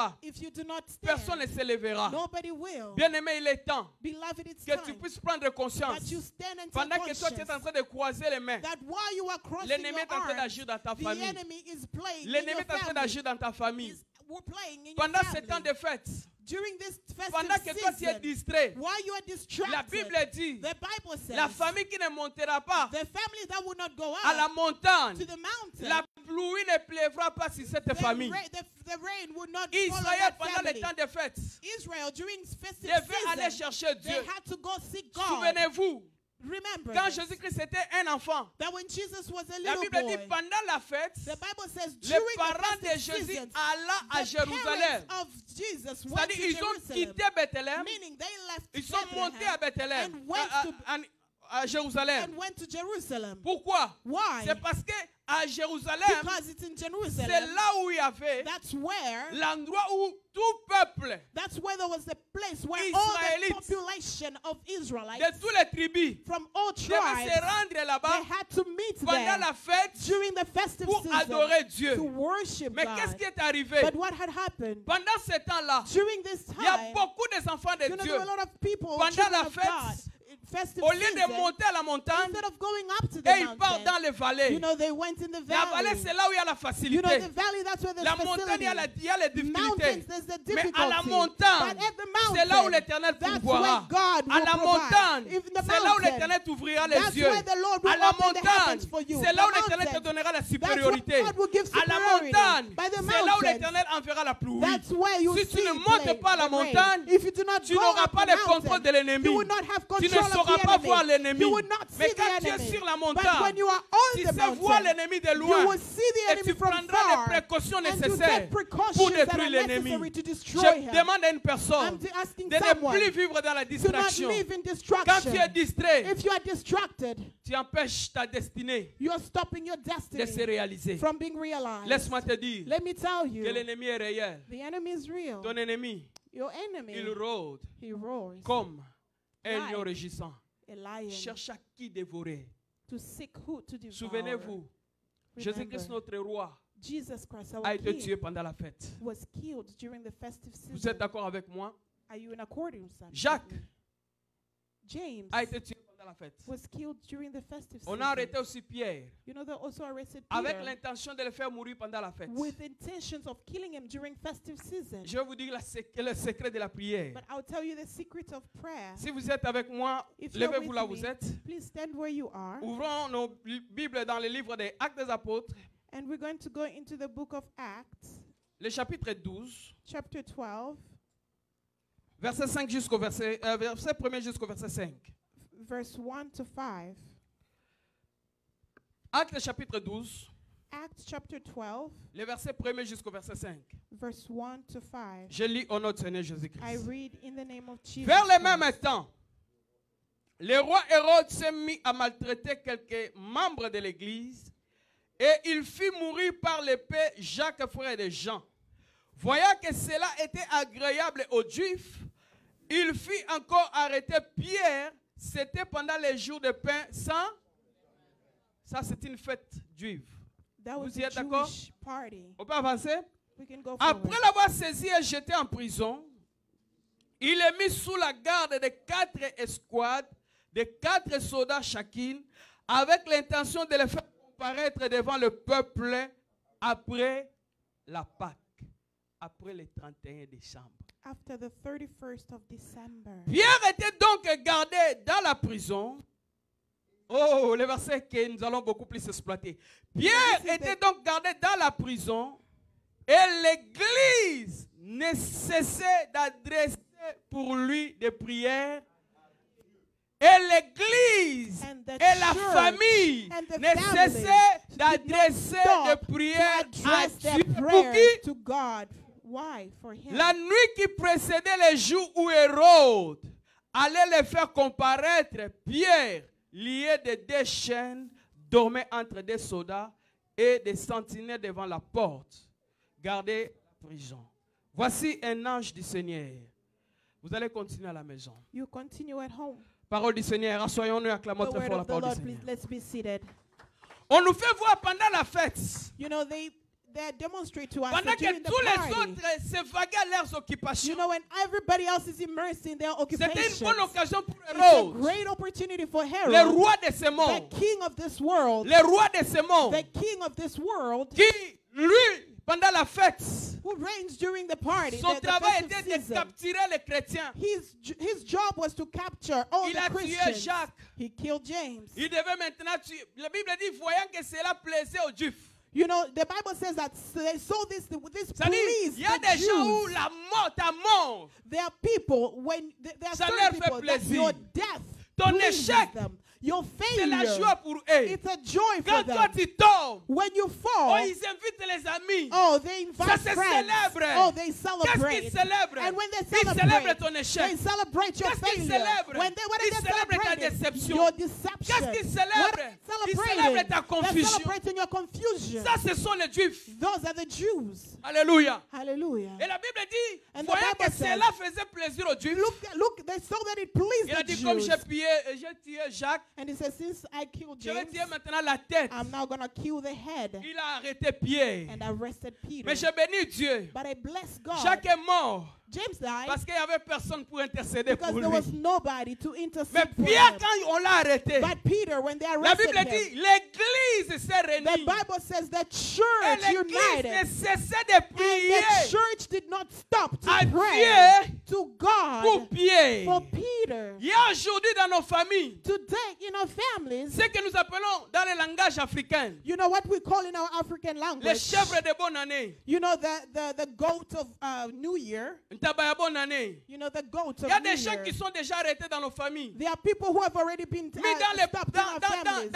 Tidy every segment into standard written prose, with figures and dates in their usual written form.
pas, if you do not stand, personne ne se lèvera. nobody will. Bien-aimé, il est temps Beloved, it's que tu time puisses prendre conscience. that you stand and take Pendant que toi, tu es en conscience train de croiser les mains, that while you are crossing l'ennemi your est en train arms, d'agir dans ta the famille. enemy is playing in L'ennemi your est en train family. d'agir dans ta famille. We're playing in Pendant your ces temps family. de fête, During this pendant festive que toi tu es season, distrait, while you are la distracted, Bible dit, the Bible says, la famille qui ne montera pas the family that will not go à la up montagne, to the mountain, la pluie ne pleuvra pas sur cette famille. the rain will not follow Israël, that pendant les family. temps de fête, Israel, during festive devait aller season, chercher they Dieu. had to go seek God. Souvenez-vous, Remember quand this, Jésus-Christ était un enfant, that when Jesus was a la little Bible dit boy, pendant la fête, the Bible says les during parents the de festive Jésus season, allaient à the Jérusalem. parents of Jesus went C'est-à-dire, to ils ont Jerusalem, quitté Bethléem, meaning they left ils sont montés à Bethlehem Bethléem, and went to à Jérusalem. and went to Jerusalem. Pourquoi? Why? C'est parce que à Jérusalem, Because it's in c'est Jerusalem. là où il y avait That's where l'endroit où tout peuple there was a place where all the Israélites population of Israelites de toutes les tribus from all devaient tribes, se rendre là-bas they had to meet pendant there la fête during the festive pour season adorer Dieu. to worship Mais qu'est-ce God. qui est arrivé? But what had happened Pendant ce temps-là, during this il y a time? beaucoup d'enfants de You know, Dieu. there were a lot of people, Pendant children la of fête, God, in festive au lieu de season, monter à la montagne, instead of going up to the et ils partent mountain, dans les vallées. you know, they went in the La vallée, valley. c'est là où il y a la You know, facilité. the valley, that's where there's La montagne, il y a, facility. il y a les difficultés. Mountains, there's the Mais à la difficulty. montagne, But at the c'est là où mountain, l'Éternel that's pourvoira. where God À will la provide. montagne, If the c'est là où mountain, l'Éternel t'ouvrira les that's yeux. where the Lord will À la open the montagne, heavens for you. c'est là où The l'Éternel te mountain, donnera la that's where supériorité. God will give À la superiority. montagne, By the c'est là où mountains, l'Éternel enverra la pluie. that's where you Si tu see ne montes plague, pas à la the rain. montagne, If you do not tu go n'auras up pas the le contrôle mountain, de l'ennemi. you will not have Tu ne control of sauras the pas enemy. voir l'ennemi. You will not Mais see quand the tu es enemy. sur la But when montagne, you are on tu the sais voir mountain, l'ennemi de you loin. will see the Et enemy tu from prendras far. les précautions And you nécessaires take precautions pour that détruire are l'ennemi. necessary to destroy Je him. demande à une personne I'm asking de ne someone plus vivre dans la to not distraction. live in Quand distraction. tu es distrait, If you are distracted, tu empêches ta destinée you are stopping your de se destiny réaliser. from being realized. Laisse-moi te dire Let me tell que you, l'ennemi est réel. the enemy is real. Ton ennemi, Your enemy, il rôde he roars comme un Like lion rugissant. a lion Cherche à qui dévorer. to seek who to devour. Souvenez-vous, Jésus-Christ, Remember, notre roi, Jesus Christ, our a été King, tué pendant la fête. was killed during the festive Vous season. êtes d'accord avec moi? Are you in accordance? with Jacques me? James a été tué pendant la fête. was killed during the festive On season. a arrêté aussi Pierre You know, they also arrested avec Peter l'intention de le faire mourir pendant la fête. with intentions of killing him during festive season. Je vais vous dire le secret de la prière. But I'll tell you the secret of prayer. Si vous êtes avec moi, If you're levez-vous with là où me, vous êtes. please stand where you are. Ouvrons nos Bibles dans le livre des Actes des Apôtres, And we're going to go into the book of Acts, le chapitre 12, chapter 12, verset 5 jusqu'au verset 1er jusqu'au verset 5. verse 1 to 5. Actes chapitre 12, Acts chapter 12, le verset 1er jusqu'au verset 5. verse 1 to 5. Je lis au nom du Seigneur I Jésus-Christ. read in the name of Jesus. Vers le Christ. même temps, le roi Hérode s'est mis à maltraiter quelques membres de l'église et il fit mourir par l'épée Jacques, frère de Jean. Voyant que cela était agréable aux Juifs, il fit encore arrêter Pierre. C'était pendant les jours de pain sans. Ça, c'est une fête juive. That was Vous y a êtes d'accord? Jewish party. On peut avancer? We can go Après forward. l'avoir saisi et jeté en prison, il est mis sous la garde de 4 escouades, de 4 soldats chacune, avec l'intention de le faire comparaître devant le peuple après la Pâque, après le 31 décembre. After the 31st of December. Pierre était donc gardé dans la prison. Oh, le verset que nous allons beaucoup plus exploiter. Pierre était donc gardé dans la prison et l'église ne cessait d'adresser pour lui des prières. Et l'église And the et la church famille and the ne family cessaient d'adresser stop des prières to à address Dieu. their Pour prayers qui? to God. Why? For him. La nuit qui précédait les jours où Hérode allait les faire comparaître, Pierre, lié de 2 chaînes, dormait entre des soldats et des sentinelles devant la porte, gardait la prison. Voici un ange du Seigneur. Vous allez continuer à la maison. You continue at home. Parole du Seigneur, assoyons-nous, acclamons The très word fort la of the parole Lord, du please, Seigneur. let's be seated. On nous fait voir pendant la fête You know, they they demonstrate to us Pendant that que during the tous les party, autres s'évaguaient à leurs occupations. you know, when everybody else is immersed in their C'était une occupations, bonne occasion pour it's a Hérode, great opportunity for le Herod, roi de ce the monde, king of this world, le roi de ce monde, the king of this world, qui, lui, pendant la fête, who reigns during the party, son the travail festive était de season. capturer les chrétiens. His job was to capture all Il the a tué Christians. Jacques. He killed James. Il devait maintenant tuer. La Bible dit, voyant que cela plaisait aux Juifs. You know, the Bible says that they saw this C'est-à-dire, pleased il y a the des gens où Jews. la mort, ta mort, There are people, when there are Ça leur certain fait people that plaisir. your death Ton pleases échec, them. Your c'est la failure, joie pour eux. it's a joy Quand for them. toi tu tombes, When you oh, fall, ils invitent les amis. oh, they Ça invite se friends. célèbre. Oh, they Qu'est-ce celebrate. qu'ils célèbrent? And when they Ils célèbrent celebrate, ton échec. they celebrate your Qu'est-ce qu'ils failure. célèbrent? What are Ils they célèbrent ta celebrating? déception. Your deception. Qu'est-ce qu'ils What célèbrent? are Ils they célèbrent ta celebrating? They're confusion. celebrating your confusion. Ça, ce sont les Juifs. Those are the Jews. Alléluia. Hallelujah. Et la Bible dit, And the voyant que Bible says, cela faisait plaisir aux Juifs, Look, they saw that it pleased il a the dit, comme Jews. j'ai tué Jacques, And he says, since I killed je vais James, tuer maintenant la tête. I'm now going to kill the head. Il a arrêté Pierre. And arrested Peter. Mais j'ai béni Dieu. But I bless God. Jacques est mort James died parce qu'il n'y avait personne pour intercéder because pour there lui. was nobody to Mais intercede for Pierre, him. quand on l'a arrêté, But Peter, when they la arrested Bible him, dit, l'église s'est the réunie. Bible says the Et church l'église ne united. cessait de And prier the church did not stop to à pray Dieu to pour God Pierre. for Peter. Il y a aujourd'hui dans nos familles Today, in our families, ce que nous appelons dans le langage africain you know what we call in our African les language, chèvres de bonne année. you know, the goat of New Year, Ntabaya bonne année. you know, the goat Il of y a New des gens Year. qui sont déjà arrêtés dans nos familles. There are people who have already been Mis dans, les, stopped in our families.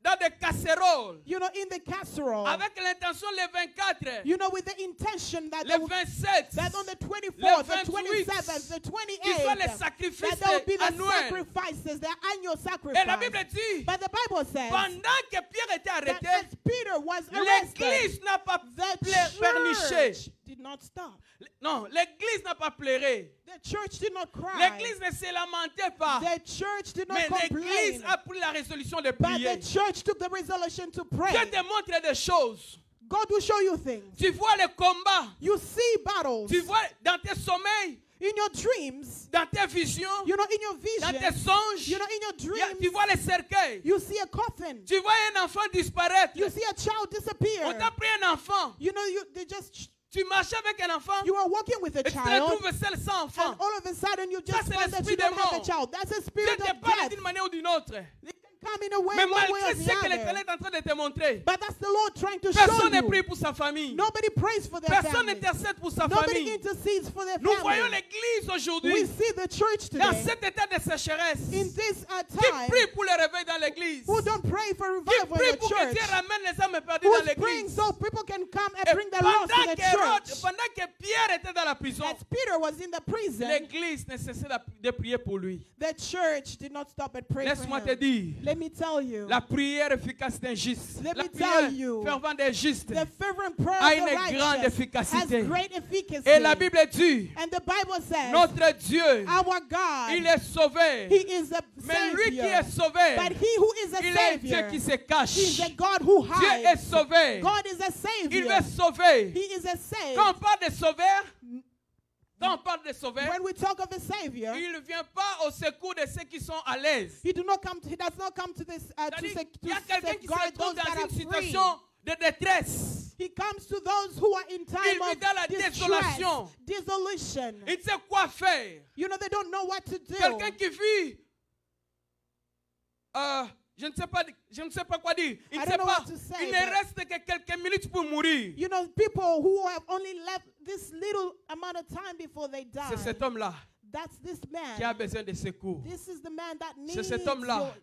dans des casseroles. You know, in the casserole. Avec l'intention le 24, You know, with the intention that, le 27, that on the le 24th, the 28, 27th, the qui sont les 28th, sacrifices that there will be the annuels. sacrifices, the annual Et la Bible sacrifice. dit, But the Bible says pendant que Pierre était that arrêté, as Peter was arrested, l'église n'a pas the pleurniché. church did not stop. Non, l'église n'a pas pleuré. The church did not cry. L'église ne se lamentait pas. The church did not Mais complain. l'église a pris la résolution de But prier. the church took the resolution to pray. Dieu te montre des choses. God will show you things. Tu vois les combats. You see battles. Tu vois dans tes sommeils, In your dreams, dans tes visions, you know, in your dans tes vision, songes. you know, in your dreams, Tu vois les cercueils. you see a coffin. Tu vois un enfant disparaître. You see a child disappear. On t'a pris un enfant. You know, they just, Tu marchais avec un enfant. you are walking with a Et tu te child, retrouves seul sans enfant. and all of a sudden you Ça, just c'est find that l'esprit you don't des have a morts. child. That's a Dieu spirit te of parle death. d'une manière ou d'une autre. It can come in a way, Mais one way or malgré the ce que other. l'Éternel est en train de te montrer, But that's the Lord trying to personne ne show prie you. pour sa famille. Nobody prays for their Personne family. n'intercède pour sa Nobody famille. intercedes for their Nous voyons family. l'église We aujourd'hui see the church dans today cet état de sécheresse. in this Qui time prie pour le réveil dans l'église. who don't pray for Qui revival prie in the pour que church. Dieu ramène les âmes perdues dans Who's praying l'église. so people can come and Et bring the lost to the church. pendant que Pierre était dans la prison, As Peter was in the prison, l'église ne cessait de prier pour lui. the church did not stop and pray for Laisse-moi te him. dire, Let me tell you, la prière efficace d'un juste, Let la me prière tell you, fervente d'un juste the fervent prayer a of une the grande righteous efficacité. has great efficacy. Et la Bible dit, And the Bible says, notre Dieu, our God, il est sauvé. He is a Mais lui qui Savior. est sauvé, But He who is a il est un Dieu Savior, qui se He is cache. a God who Dieu est hides. sauvé. God is a Il Savior. veut sauver. He is a Savior. Quand on parle de sauveur, quand on parle de sauveur, When we talk of a Savior, il ne vient pas au secours de ceux qui sont à l'aise. He does not come to this C'est-à-dire, il y a to quelqu'un qui se safeguard retrouve those that dans are une free. situation de détresse. He comes to those who are in Il time vit of dans la distress, désolation. dissolution. Il ne sait quoi faire. You know, they don't know what to do. Quelqu'un qui vit, je ne sais pas quoi dire. Il I ne don't sait know pas. what to say, Il but- ne reste que quelques minutes pour mourir. You know, people who have only left this little amount of time before they die. C'est cet homme-là That's this qui a man. besoin de secours. This is the man that C'est needs cet homme-là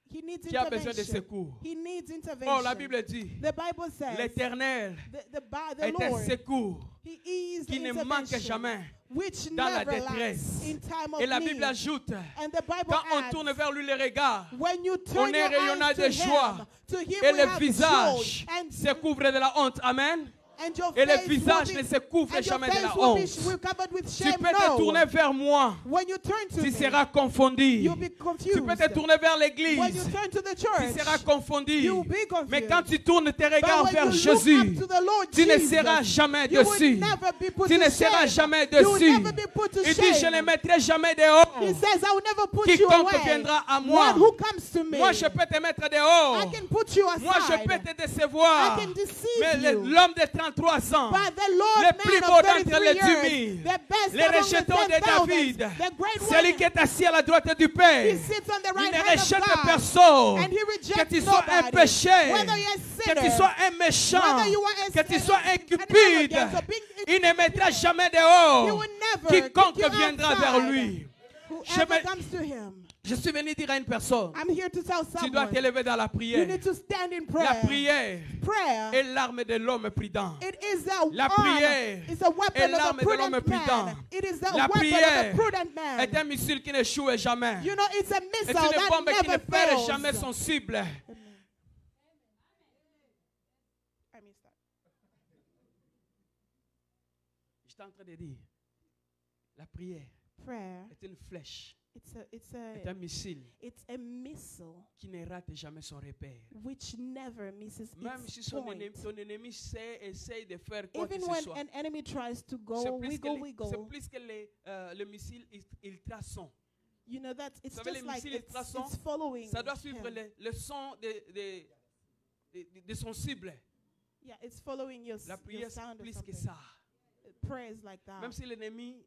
he needs qui a besoin de intervention. secours. He needs intervention. Oh, la Bible dit, The Bible says l'Éternel the est un Lord, secours He is qui the ne manque intervention jamais which dans la never lacks détresse. in time of Et la need. Bible ajoute, And the Bible quand on adds, tourne vers lui les regards, when you on turn est your rayonnant eyes de to joie him, to him et we le have visage joy, and se couvre de la honte. Amen. And your Et le face will visage be- ne se couvre and your jamais de face la will be honte. covered with Tu shame. peux te No. tourner vers moi. When you turn to Tu me, seras confondu. you'll be Tu confused. peux te tourner vers When you l'église. turn to the Tu church, seras confondu. you'll be confused. Mais quand tu tournes tes But regards when vers you Jésus, look up to the Lord tu ne Jesus, seras jamais you will dessus. never be put Tu to ne seras shame. jamais You will dessus. never be put to Il dit, je ne shame. mettrai jamais dehors. He says, I will never put you Quiconque away. viendra à moi. One who comes to me, Moi, je peux te mettre dehors. I can put you aside. Moi, je peux te décevoir. I can deceive Mais you. l'homme de 33 ans, But the Lord le plus man beau of d'entre 33 les years, 10 000, the best les among rejetons the de 10,000, David, the great celui one, qui est assis à la droite du he Père, sits on the il right ne hand of rejette God, personne. and he Que rejects tu sois un nobody. péché, Whether you're a que tu sinner, sois un méchant, whether you are a que tu sinner, sois un cupide, an arrogant, or being il ne mettra jamais he dehors. will never Quiconque kick you viendra outside. vers lui. Whoever me- comes to him. Je suis venu dire à une personne, I'm here to tell tu dois someone, t'élever dans la you prière. need to stand in La prayer. prière Prayer, est l'arme de l'homme prudent. it is a La arm, prière it's a weapon est of l'arme a de l'homme prudent prudent. man. It is the La weapon prière of a prudent man. est un missile qui n'échoue jamais. You know, it's a C'est missile une bombe that qui ne never perd fails. jamais son cible. I missed that. J'étais en train de dire, la prière Prayer, est une flèche, it's est un missile a missile qui ne rate jamais son repère. which never misses Même its si point. ton ennemi essaye de faire quoi que Even ce when soit, an enemy tries to c'est go, plus we que, go, le, we c'est go. plus que le missile ultrason. You know that it's Vous savez, just les like missiles ultrasons, it's following. Ça doit suivre him. le son de son cible. Yeah, it's following your, La your prière, c'est sound or plus que something. ça. Prayer is like that. Même si l'ennemi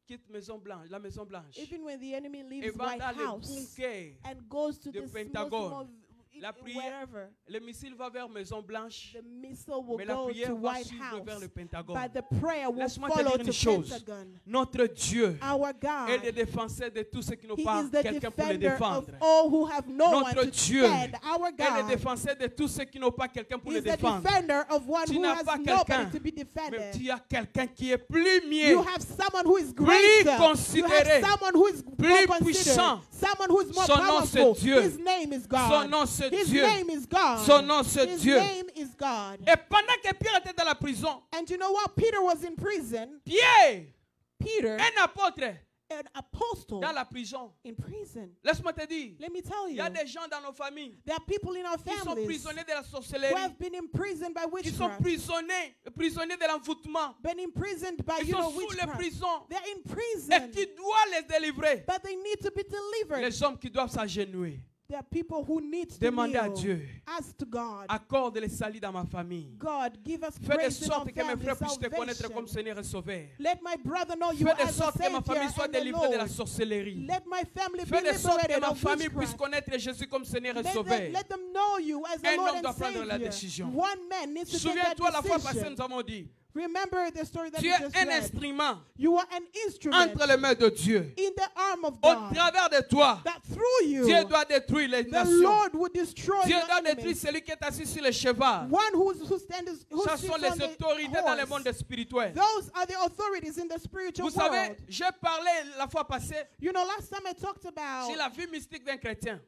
quitte la Maison Blanche Even when the enemy et leaves va White dans le House bunker, and goes to de this Pentagone, Muslim la prière, wherever, le missile va vers Maison Blanche, the missile will mais la go prière to va White suivre vers House, le Pentagone. but the prayer will Laisse-moi te follow dire to une chose. Pentagon. Notre Dieu Our est God, le défenseur de tous ceux qui n'ont He pas is the quelqu'un pour les defender of défendre. all who have no one Notre to Dieu defend. Our est le God défenseur de tous ceux qui n'ont pas quelqu'un pour is les the défendre. defender of one Tu who n'as has pas nobody quelqu'un, to be mais defended. tu as quelqu'un qui est plus You mieux. have someone who is greater. You considéré, have someone who is plus more considered. puissant. Someone who is more Son nom, c'est powerful. Dieu. His name is God. Son nom, c'est His Dieu. name is God. Son nom, c'est His Dieu. name is God. Et pendant que Pierre était dans la prison, And you know what? Peter was in prison. Pierre, Peter, un apôtre, an apostle, dans la prison. in prison. Laisse-moi te dire, Let me tell il y you, a des gens dans nos familles there are people in our qui sont families prisonniers de la who sorcellerie, have been imprisoned by qui sont witchcraft, prisonniers de l'envoûtement. been imprisoned by, Ils you know, sont sous les witchcraft. prisons They're in et prison, qui doit les délivrer. but they need to be delivered. Les hommes qui doivent s'agenouiller. There are people who need to Demandez à kneel. Dieu, Ask to God. accorde les salut dans ma famille. God, give us Fais de grace in our sorte que mes family, frères puissent te connaître salvation. comme Seigneur et Sauveur. Let my brother know you Fais de as a sorte que ma famille Savior soit and the délivrée de la Lord. sorcellerie. Let my family be Fais de sorte que liberated ma of famille puisse witchcraft. connaître Jésus comme Seigneur et Let Sauveur. them know you as the Un Lord homme doit and prendre la Savior. décision. One man needs to take that Souviens-toi la fois passée, decision. nous avons dit, Remember the story that tu we es just un read. instrument You are an instrument entre les mains de Dieu. in the arm of Au God. travers de toi, That through you, Dieu doit détruire les the nations. Lord would destroy Dieu your doit détruire enemies. celui qui est assis sur le cheval. One who stands, who Ce sits sont on les the autorités dans le horse. monde spirituel. Those are the authorities in the spiritual Vous savez, world. j'ai parlé la fois passée You know, last time I talked about sur la vie mystique d'un chrétien.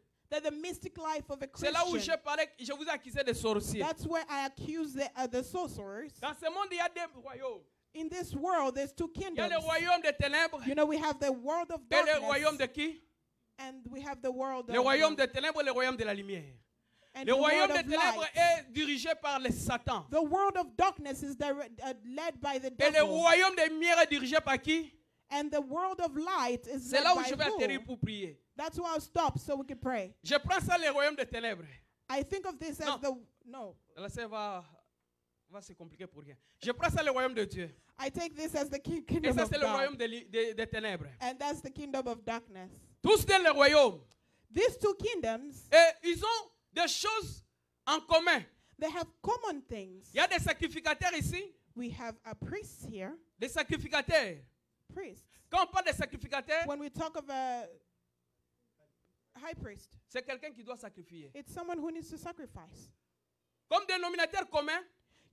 the mystic life of a C'est là où Christian. j'ai parlé, je vous ai accusé de sorciers. That's where I accuse the sorcerers. Dans ce monde, il y a deux royaumes. In this world, there's two Il y a kingdoms. le royaume des ténèbres You know, we have the world of et le royaume darkness, de qui? and we have the world Le of royaume des ténèbres et le royaume de la lumière. and Le the royaume world des of ténèbres light. est dirigé par les Satan. The world of darkness is led by the Et le devil, royaume des lumières est dirigé par qui? and the world of light is C'est led là où by je vais atterrir who? pour prier. That's why I'll stop so we can pray. Je prends ça le royaume des ténèbres. I think of this as Non. no. Là, ça va se compliquer pour rien. Je prends ça le royaume de Dieu. I take this as the Et kingdom ça, of c'est le God, royaume des ténèbres. and that's the kingdom of darkness. Tous dans le royaume. These two kingdoms, Et ils ont des choses en commun. they have common things. Il y a des sacrificateurs ici. We have a priest here, Des sacrificateurs. priest. Quand on parle de sacrificateurs, When we talk of a high priest, c'est quelqu'un qui doit sacrifier. it's someone who needs to sacrifice. Comme dénominateur commun,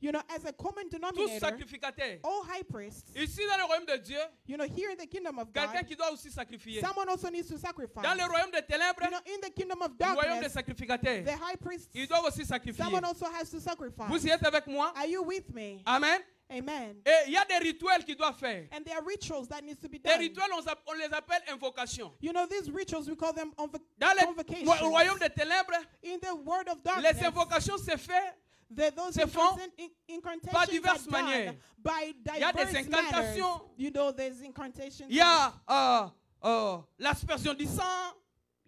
You know, as a common tous denominator, sacrificateurs. all high priests, Ici, dans le royaume de Dieu, you know, here in the kingdom of quelqu'un God, qui doit aussi sacrifier. someone also needs to sacrifice. Dans le royaume des ténèbres, You know, in the kingdom of le royaume des darkness, sacrificateurs, the high priests, ils doivent aussi sacrifier. someone also has to sacrifice. Vous y êtes avec moi? Are you with me? Amen. Amen. Et il y a des rituels qu'il doit faire. And there are rituals that needs to be Les done. rituels, on les appelle invocations. You know, these rituals, we call them Dans le convocations. royaume des ténèbres, In the word of les darkness, invocations se font those se font incantations par are diverses done manières. by Il y a des diverse incantations. manners. You know, there's incantations. Il y a l'aspersion du sang.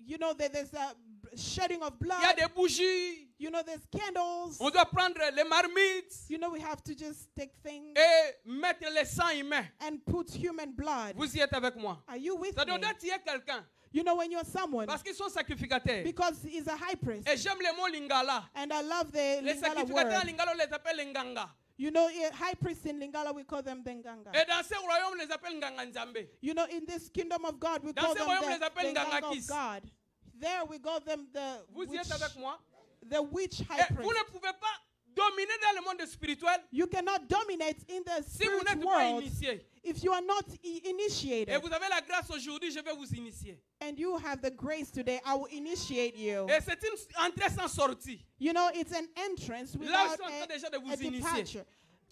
You know, there's a shedding of blood. Il y a des bougies. You know, there's candles. On doit prendre les marmites You know, we have to just take things et mettre le sang humain. and put human blood. Vous y êtes avec moi? Are you with Ça doit me? tuer quelqu'un. You know, when you're someone, Parce qu'ils sont sacrificateurs. because he's a high priest. Et j'aime le mot lingala. And I love the Les Lingala sacrificateurs en word. lingala, on les appelle nganga. You know, high priests in Lingala, we call them Denganga. Et dans ce royaume, on les appelle nganga nzambe. You know, in this kingdom of God, we Dans call ce them royaume, the les appelle Nganga Ngangakis. of God. There we call them Vous y êtes avec moi? the witch Et high vous priest. ne pouvez pas dominer dans le monde spirituel You cannot dominate in the si vous spirit n'êtes pas world initié. if you are not Et initiated. vous avez la grâce aujourd'hui, je vais vous initier. And you have the grace today, I will initiate you. Et c'est une entrée sans sortie. You know, it's an entrance Là, without je suis en train déjà de a vous initier. departure.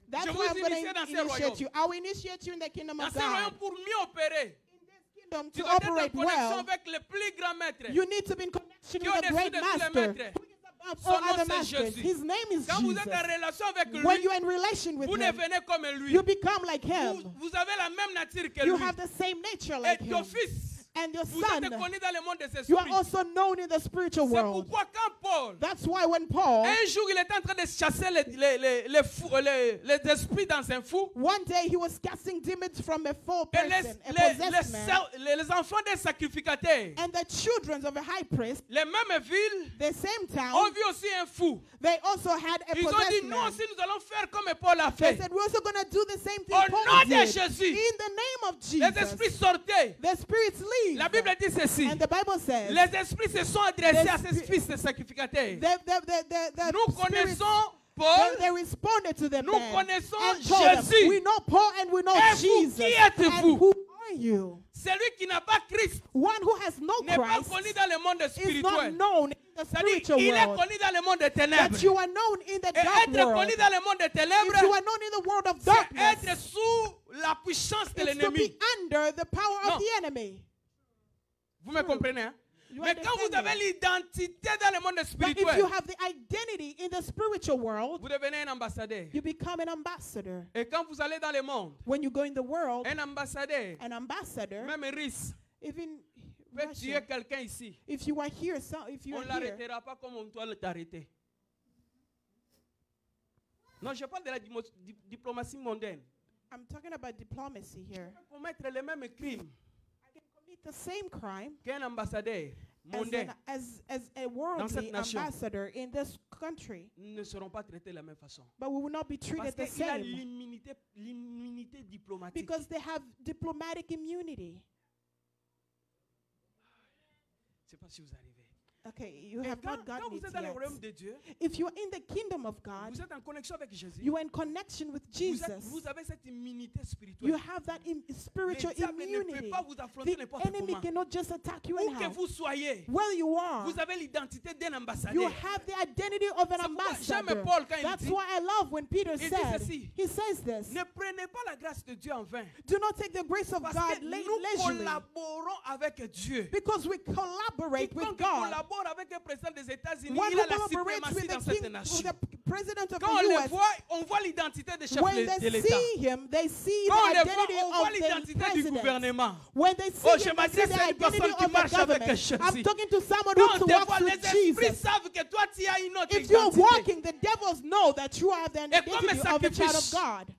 That's Je why vous I'm going initie dans to ce royaume. initiate you. I will initiate you in the kingdom Dans of ce royaume, God. pour mieux opérer, In this kingdom, tu to dois être en operate connexion well, avec le plus grand maître. you need to be in connection Qui with est the au-dessus great de tous les master. maîtres. Who is above Son all nom, other c'est masters. Jésus. His name is Quand vous êtes en Jesus. relation avec lui, When you're in relation with vous him, devenez comme lui. you become like him. Vous avez la même nature que You lui. have the same nature Et like him. d'office, And your vous son, êtes connu dans le monde des you are esprits. also known in the spiritual C'est world. pourquoi quand Paul, That's why when Paul, un jour, il était en train de chasser les esprits dans un fou, one day he was casting demons from a full et person, a possessed man, les enfants des sacrificateurs, and the children of a high priest, les mêmes villes, the same ont town, vu aussi un fou. they also had a Ils ont dit, possessed nous man. aussi, nous allons faire comme Paul a They fait. said, we're also going to do the same thing Au Paul nom de did. Jésus, In the name of les esprits Jesus, sortaient. the spirits leave. La Bible dit ceci. And the Bible says, Les esprits se sont adressés à ces The fils de sacrificateurs. the Nous spirits, connaissons Paul. they responded to the Nous man connaissons and told them, Jésus. we know Paul and we know Et vous, Jesus. qui êtes-vous? And who are you? Celui qui n'a pas Christ One who has no n'est pas Christ connu dans le monde is not spirituel. known in the C'est-à-dire, spiritual il est world. connu dans le monde des ténèbres. But you are known in the Et dark être world. connu dans le monde des If ténèbres, you are known in the world of c'est darkness, être sous la puissance de it's to be l'ennemi. under the power Non. of the enemy. Vous me comprenez, hein? You Mais quand vous understand avez me? l'identité dans le monde But if spirituel, you have the identity in the spiritual world, vous devenez un ambassadeur. you become an ambassador. Et quand vous allez dans le monde, When you go in the world, un ambassadeur, an ambassador, même riche, even peut Russia, tuer quelqu'un ici. if you are here, if you On are ne here, l'arrêtera pas comme on doit t'arrêter. Non, je parle de la diplomatie mondaine. I'm talking about diplomacy here. On peut commettre les mêmes crimes I can commit the same crime qu'un ambassadeur as, mondain. as a worldly nation. ambassador in this country, Nous ne serons pas traités de la même façon. but we will not be treated Parce the qu'il a same l'immunité diplomatique. because they have diplomatic immunity. Je ne sais pas si vous arrivez. Okay, you Et have quand, not quand gotten vous it êtes dans le royaume yet. de Dieu, If you are in the kingdom of God, vous êtes en connexion avec Jésus. you are in connection with Jesus. Vous avez cette immunité You spirituelle. have that Le spiritual diable ne peut immunity. pas vous affronter The n'importe enemy comment. cannot just attack you Où que anyhow. vous soyez, Where you are, vous avez l'identité d'un you ambassadeur. have the identity of an C'est pourquoi j'aime ambassador. Paul quand il That's dit, why I love when Peter il dit said, ceci, he says this, ne prenez pas la grâce de Dieu en vain. do not take the grace of Parce God que nous leisurely, collaborons avec Dieu. because we collaborate with Quiconque God. collabore avec le président des États-Unis, One il who a la collaborates suprématie with dans the cette king, with nation. the president of Quand on the le U.S., voit, on voit l'identité des chefs when de they l'État. see him, they see Quand on the le identity voit, on voit of the l'identité du president. gouvernement. When they see Oh, him, je they see m'adresse the à une identity personne qui of the marche avec government. Jésus. I'm talking to someone Quand who on te walks voit, les with esprits Jesus. savent que toi, tu as une autre If you're identité. walking, the devils know that you have the Et comme identity of a child of sacrifice. God.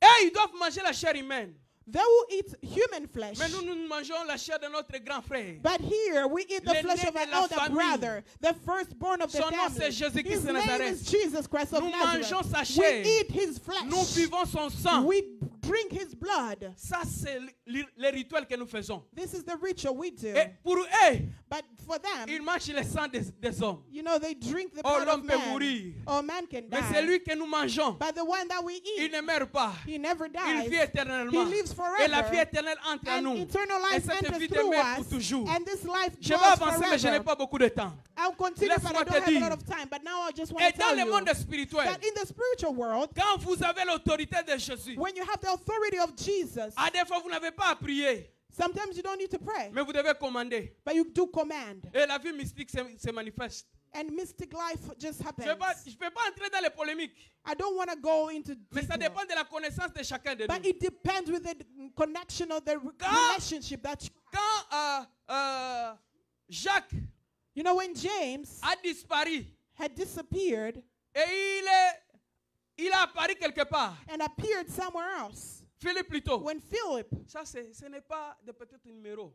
Et ils doivent manger la chair humaine. They will eat human flesh. Mais nous mangeons la chair de notre grand frère. But here we eat the Le flesh né of de our la elder famille. brother, the firstborn of the Son nom, family. c'est Jésus-Christ His de name Nazareth. is Jesus Christ of Nous Nazareth. mangeons sa We chair. eat his flesh. Nous buvons son sang. We drink his blood. blood. Ça, c'est le rituel que nous faisons. This is the ritual we do. Et pour eux, But for them, ils mangent le sang des hommes. you know, they drink the Oh, blood of l'homme peut man. mourir. Oh, man can Mais die. celui que nous mangeons, But the one that we il eat, ne meurt pas. he never Il dies. vit éternellement. He lives Et la vie forever. éternelle entre en And nous. eternal Et life cette enters vie through demeure pour us. toujours. And this life Je vais dwells avancer, mais je n'ai forever. pas beaucoup de temps. I'll continue, but I Laisse-moi don't te have a dire. lot of time. But now I just want Et to dans tell le you monde spirituel, that in the spiritual world, quand vous avez l'autorité de Jésus, when you have the authority of Jesus, à des fois vous n'avez pas à prier, sometimes you don't need to pray, mais vous devez commander. but you do command. Et la vie mystique se manifeste. And mystic life just Je happens. ne vais pas entrer dans les polémiques, I don't want to go into mais ça detail. dépend de la connaissance de chacun de But nous. it depends with the connection of the relationship that you, Quand Jacques you know, when James a disparu had disappeared et il a apparu quelque part, and appeared somewhere else, Philippe plutôt, when Philip, ça ce n'est pas de peut-être numéro.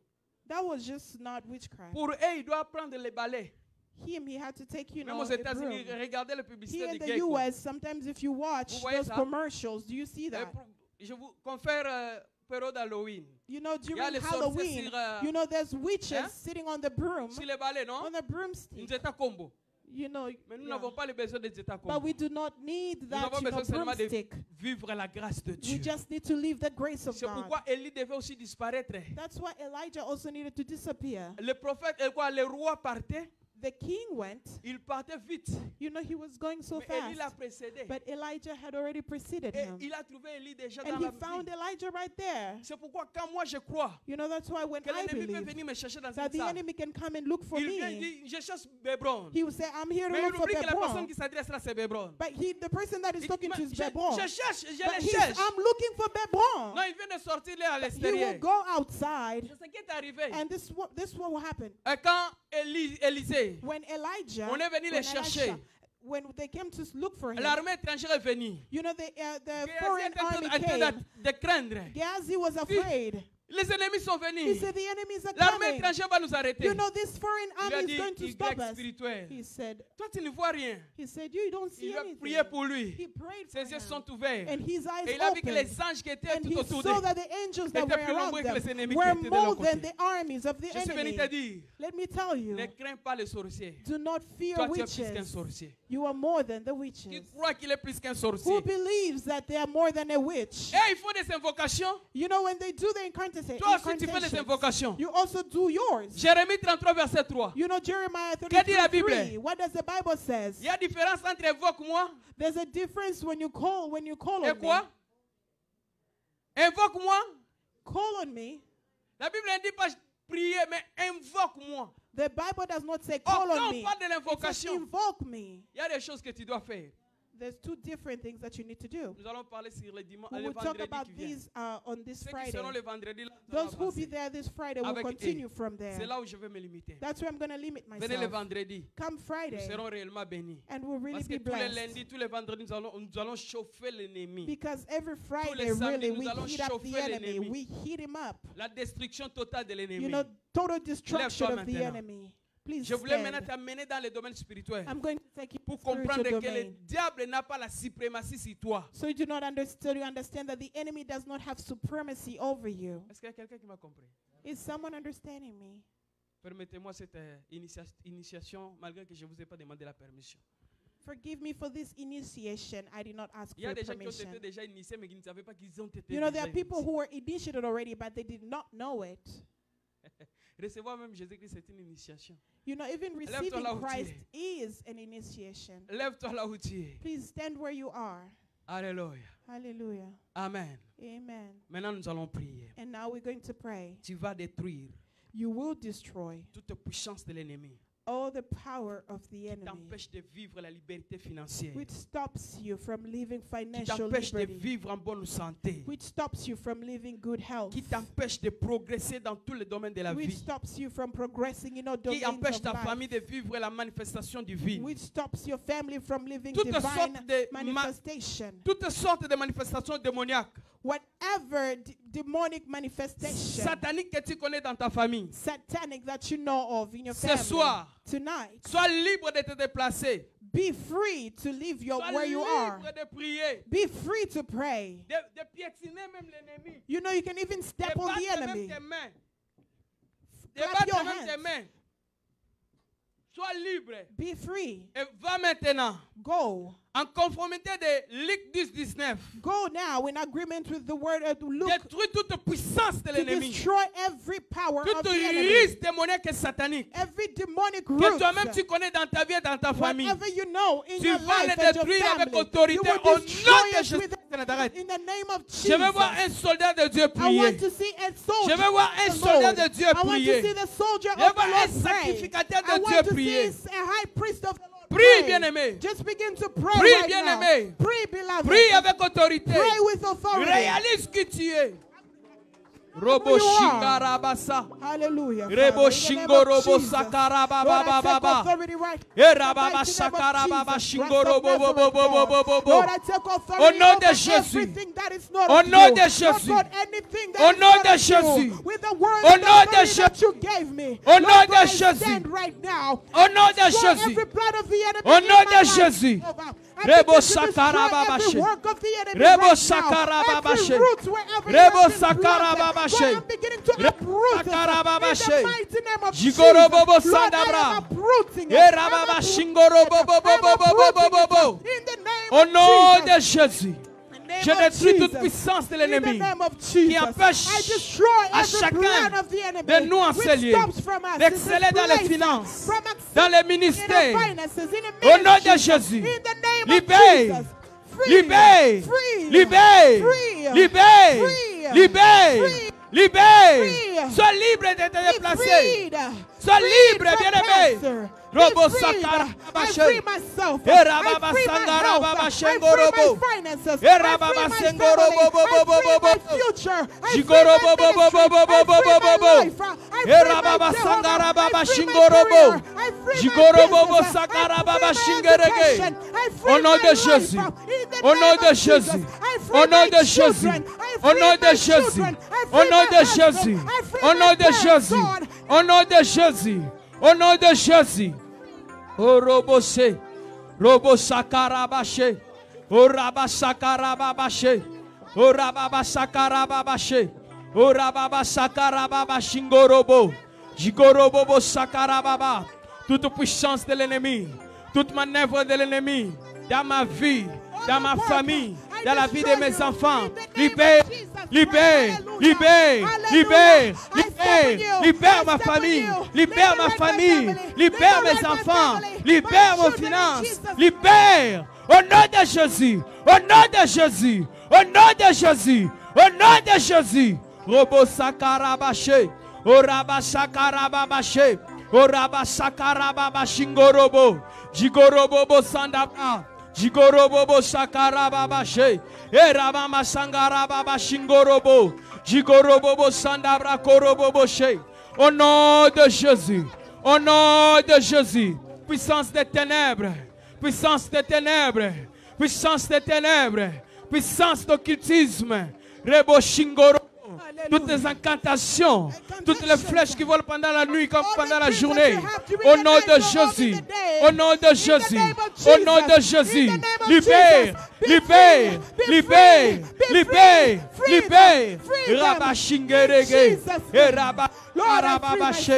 that was just not witchcraft. Pour eux, il doit prendre les balais. He had to take, you Même know, aux a États-Unis, broom. regardez les publicités Here de in the Geico. US, sometimes if you watch Vous voyez those ça? commercials, do you see that? Je vous confère période d'Halloween. You know, Il y a during les sorciers Halloween, sur, you know, there's witches hein? sitting on the broom, Sur les balais, non? on the broomstick. Nous états combo. You know, Mais nous yeah. n'avons pas le besoin des états But combo. we do not need Nous that, avons you know, besoin seulement de broomstick. vivre la grâce de We Dieu. just need to leave the grace of C'est God. pourquoi Élie devait aussi disparaître. That's why Elijah also needed to disappear. Le prophète, le roi partait, The king went. il partait vite. You know, he was going so Mais Élie l'a fast. précédé. But Elijah had already preceded Et him. il a trouvé Élie déjà And dans he la found vie. Elijah right there. C'est pourquoi quand moi je crois You know, that's why when que I l'ennemi peut believe venir me chercher dans that cette the salle, enemy can come and look for il vient et me, dit, je cherche Bébron. he will say, I'm here to Mais look il for oublie que la personne Bebron. qui s'adresse là, c'est Bébron. But the person that is Il dit, talking mais to is je Bebron. cherche, je But le he's, cherche. I'm looking for Bebron. Non, il vient de sortir là à He will l'extérieur. go outside, C'est ce qui est arrivé. and this is what will happen. Et quand Élisée, When Elijah, on est venu les chercher, when they came to look for him, l'armée étrangère est venue. you know, the Géasi foreign était en army train came. de craindre. Gehazi was afraid. Les ennemis sont He venus. said, the enemies are L'armée coming. étrangère va nous arrêter. You know, this foreign Il a army dit, is going to Y stop us. spirituel. He said, Toi, tu ne vois rien. you don't see Il va anything. prier pour lui. He prayed for Ses yeux him. sont ouverts. And his eyes Et il a vu que opened. les anges qui étaient And tout he autour saw d'eux that the angels that étaient were plus around nombreux que les them ennemis were qui étaient de leur more than côté. the armies of the Je suis venu te enemy. dire, Let me tell you, ne crains pas les sorciers. do not fear Toi, tu es plus qu'un witches. sorcier. You are more than the Qui witches. croit qu'il est plus qu'un Who sorcier. believes that they are more than a witch? Et ils font des invocations. You know, when they do the incantation, Toi aussi, tu fais des invocations. you also do yours. Jérémie 33, verset 3. You know, Jeremiah Que dit la 33:3. Bible? What does the Bible says? Il y a différence entre invoque-moi There's a difference when you call et on me. quoi? Invoque-moi. Call on me. La Bible ne dit pas prier, mais invoque-moi. The Bible does not say Oh, call quand on on me. parle de It says l'invocation, invoke me. il y a des choses que tu dois faire. There's two different things that you need to do. Nous allons parler sur le dimanche, We le will talk vendredi about qui vient. these on this Ceux qui Friday. seront le vendredi, là, nous allons Those who will be avancer. there this Friday will Avec continue eux. from C'est there. là où je vais me limiter. That's where I'm going to limit Venez le myself. vendredi. Come Nous Friday, serons réellement bénis. and we'll really Parce que be tous les blessed. lundis, tous les vendredis, nous allons chauffer l'ennemi. Because every Friday, les samedis, really, nous we allons heat up the chauffer enemy. l'ennemi. We heat him up. La destruction totale de You l'ennemi. know, total destruction Lève-toi of the maintenant. enemy. Please Je voulais maintenant stand. t'amener dans le domaine spirituel I'm going to take you to pour the spiritual comprendre que le domain. diable n'a pas la suprématie sur toi. So you do not understand, you understand that the enemy does not have supremacy over you. Est-ce qu'il y a quelqu'un qui m'a compris? Is someone understanding me? Permettez-moi cette initiation, malgré que je ne vous ai pas demandé la permission. Forgive me for this initiation. I did not ask Il y a for des gens qui ont permission. été déjà initiés, mais qui ne savaient pas qu'ils ont été You know, there déjà are people initiés. who were initiated already, but they did not know it. Recevoir même Jésus-Christ, c'est une initiation. You know, even Lève-toi receiving là où tu Christ es. is an initiation. Lève-toi là où tu es. Please stand where you are. Alléluia. Hallelujah. Amen. Amen. Maintenant, nous allons prier. And now we're going to pray. Tu vas détruire You will destroy toute puissance de l'ennemi all the power of the qui enemy, t'empêche de vivre la liberté financière, which stops you from living qui financial t'empêche de liberty, vivre en bonne santé, which stops you from living good health, qui t'empêche de progresser dans tous les domaines de la which vie, stops you from progressing in all qui domains empêche of ta life, famille de vivre la manifestation divine. which stops your family from living Toutes divine sortes de manifestation. Toutes sortes de manifestations démoniaques, Whatever demonic manifestation, sataniques que tu connais dans ta famille, satanic that you know of in your ce family, soir, tonight, sois libre de te déplacer. Be free to leave Sois where you are. libre de prier. Be free to pray. De piétiner même l'ennemi. You know, you can even step on the Débattre même enemy. tes mains. Clap Débattre your même tes hands. mains. Sois libre. Be free. Et va maintenant Go. en conformité de Luc 10:19. Go now in agreement with the word of Luke Détruis toute puissance de to l'ennemi. destroy every power of Toute the enemy. risque démoniaque et satanique. Every demonic Que root. toi-même tu connais dans ta vie et dans ta famille. Whatever you know in Tu your vas life le and your détruire avec family, autorité you will au nom destroy de it Jésus with de Nazareth. in the name of Je veux voir Jesus. un soldat de Dieu I prier. want to see a soldier. Je veux voir un of the soldat Lord. de Dieu I want to prier. see the soldier Je veux of the voir un Lord pray. sacrificateur I de want Dieu to prier. see a high priest of the Lord Prie, pray. bien-aimé. Just begin to pray Prie, right bien-aimé. now. Pray, beloved. Prie avec autorité. Pray with authority. Réalise qui tu es. Robo you are. shingarabasa. Hallelujah. Rebo Father, in the name shingo of robo Jesus. sakaraba Lord, I baba take baba. authority right Erababa in the mighty name of sakarababa Jesus, shingo Christ of robo bo bo Nazareth, bo bo bo bo God. bo. Lord, I take authority Au nom de over Jésus. everything that is not Au of nom you. de Jésus. Lord God, anything that Au is nom not de of you, Jésus. with the word Au and the nom de authority that Jésus. you gave me. Au Lord nom God, de I Jésus. stand right now. Au nom de Destroy Jésus. every plan of the enemy Au in nom my de life. Jésus. I Rebo begin to destroy sakarababa every she. work of the enemy Rebo right sakarababa now. she. Every root wherever it Rebo has been sakarababa planted. she. Lord, I'm beginning to uproot it sakarababa in she. the mighty name of Jesus. Jigorobobo Lord, I sandabra. am uprooting it. Erababa I'm shingorobobo bo bo bo bo bo bo bo. in the name Au of nom de Jesus. Jésus. name Je of détruis toute Jesus. puissance de In the l'ennemi name of qui Jesus, empêche I destroy à every chacun plan of the enemy de nous which enseigner, stops from us, d'exceller dans les displays finances, us from excelling dans les in ministères. our finances, in the Au nom de ministries, Jésus, in the name libère, of Jesus. Free, libère, free, libère, free, libère, free, libère, free, libère. free. Sois libre de te Be déplacer. freed. Sois Freed libre, from bien-aimé. cancer. Robo Be freed. sakara I babashe. free myself. Erababa I free my sangara health. babashe I free ngorobo. my finances. Erababa I free my sengoro family. bo bo bo bo I free bo my bo. future. I free Jigoro my bo bo bo bo ministry. bo bo I bo free bo my bo. life. I free Erababa my sangara Jehovah. baba I free my shingoro bo. career. I free my Jigoro bo bo business. sakara I baba free my shingerege. education. I free Au nom my de life. Jésus. In the Au nom name de of Jesus. Jésus. I free Au nom my de Jésus. children. I Au free nom de my Jésus. children. I Au free nom my de husband. Jésus. I free Au my nom de parents, Jésus. God. Au nom de Jésus. Au nom de Jésus. O robose. Robo sakarabashe. O raba sakarababashe. O rababa sakarababashe. O rababa sakarababashingorobo. Jigorobo sakarababa. Toute puissance de l'ennemi, toute manœuvre de l'ennemi dans ma vie, dans ma famille, dans la vie de mes enfants. Libère, libère, libère, libère, libère, libère ma famille, libère ma famille, libère mes enfants, libère mes finances, libère. Au nom de Jésus, au nom de Jésus, au nom de Jésus, au nom de Jésus. Robo sakarabashe, oraba sakarababashe. Oraba sakarababa shingorobo. Jigorobo sandaba. Jigorobo sakarababa she. Erabama sangarababa shingorobo. Jigorobo sandabra korobo she. Au nom de Jésus. Au nom de Jésus. Puissance des ténèbres. Puissance des ténèbres. Puissance des ténèbres. Puissance d'occultisme. Rebo shingorobo. Toutes les incantations, toutes les flèches qui volent pendant la nuit comme pendant la journée. Au nom de Jésus, au nom de Jésus, au nom de Jésus, libère, libère, libère, libère, libère. Rabashingerege, et rababashe,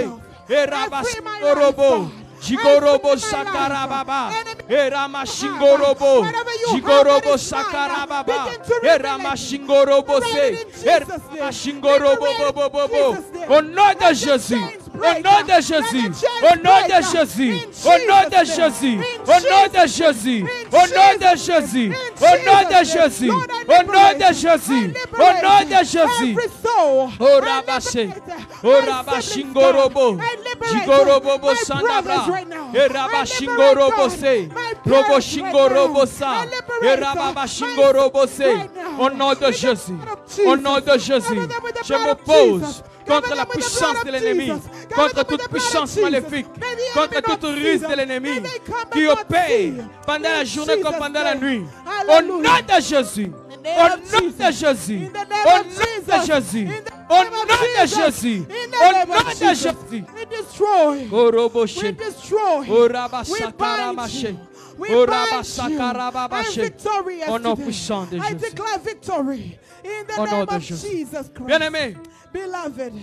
et rabashingorobo. Jigorobo sakarababa, erama shingorobo, jigorobo sakarababa, erama shingorobo se, erama shingorobo bo bo bo bo. Au nom de Jésus, au nom de Jésus, au nom de Jésus, au nom de Jésus, au nom de Jésus, au nom de Jésus, au nom de Jésus, au nom de Jésus, au nom de Jésus. Oh rabashe, oh rabashingorobo, jigorobo sandabra. Erabashingorobo se, Roboshingorobo sa, Erabashingorobo se. Au nom de Jésus, au nom de Jésus, je m'oppose contre la puissance de l'ennemi, contre toute puissance maléfique, contre toute ruse de l'ennemi qui opère pendant la journée comme pendant la nuit. Au nom de Jésus, au nom de Jésus, au nom de Jésus, au nom de Jésus, au nom de Jésus. We destroy. Oh Roboshe, We destroy. oh Rabasakaramashe, We Oh, bind Rabasa you. Karababashe. I'm victorious Au nom today. puissant de I Jésus. declare victory in the Au nom name de of Jésus. Jesus Christ. Bien-aimé, Beloved,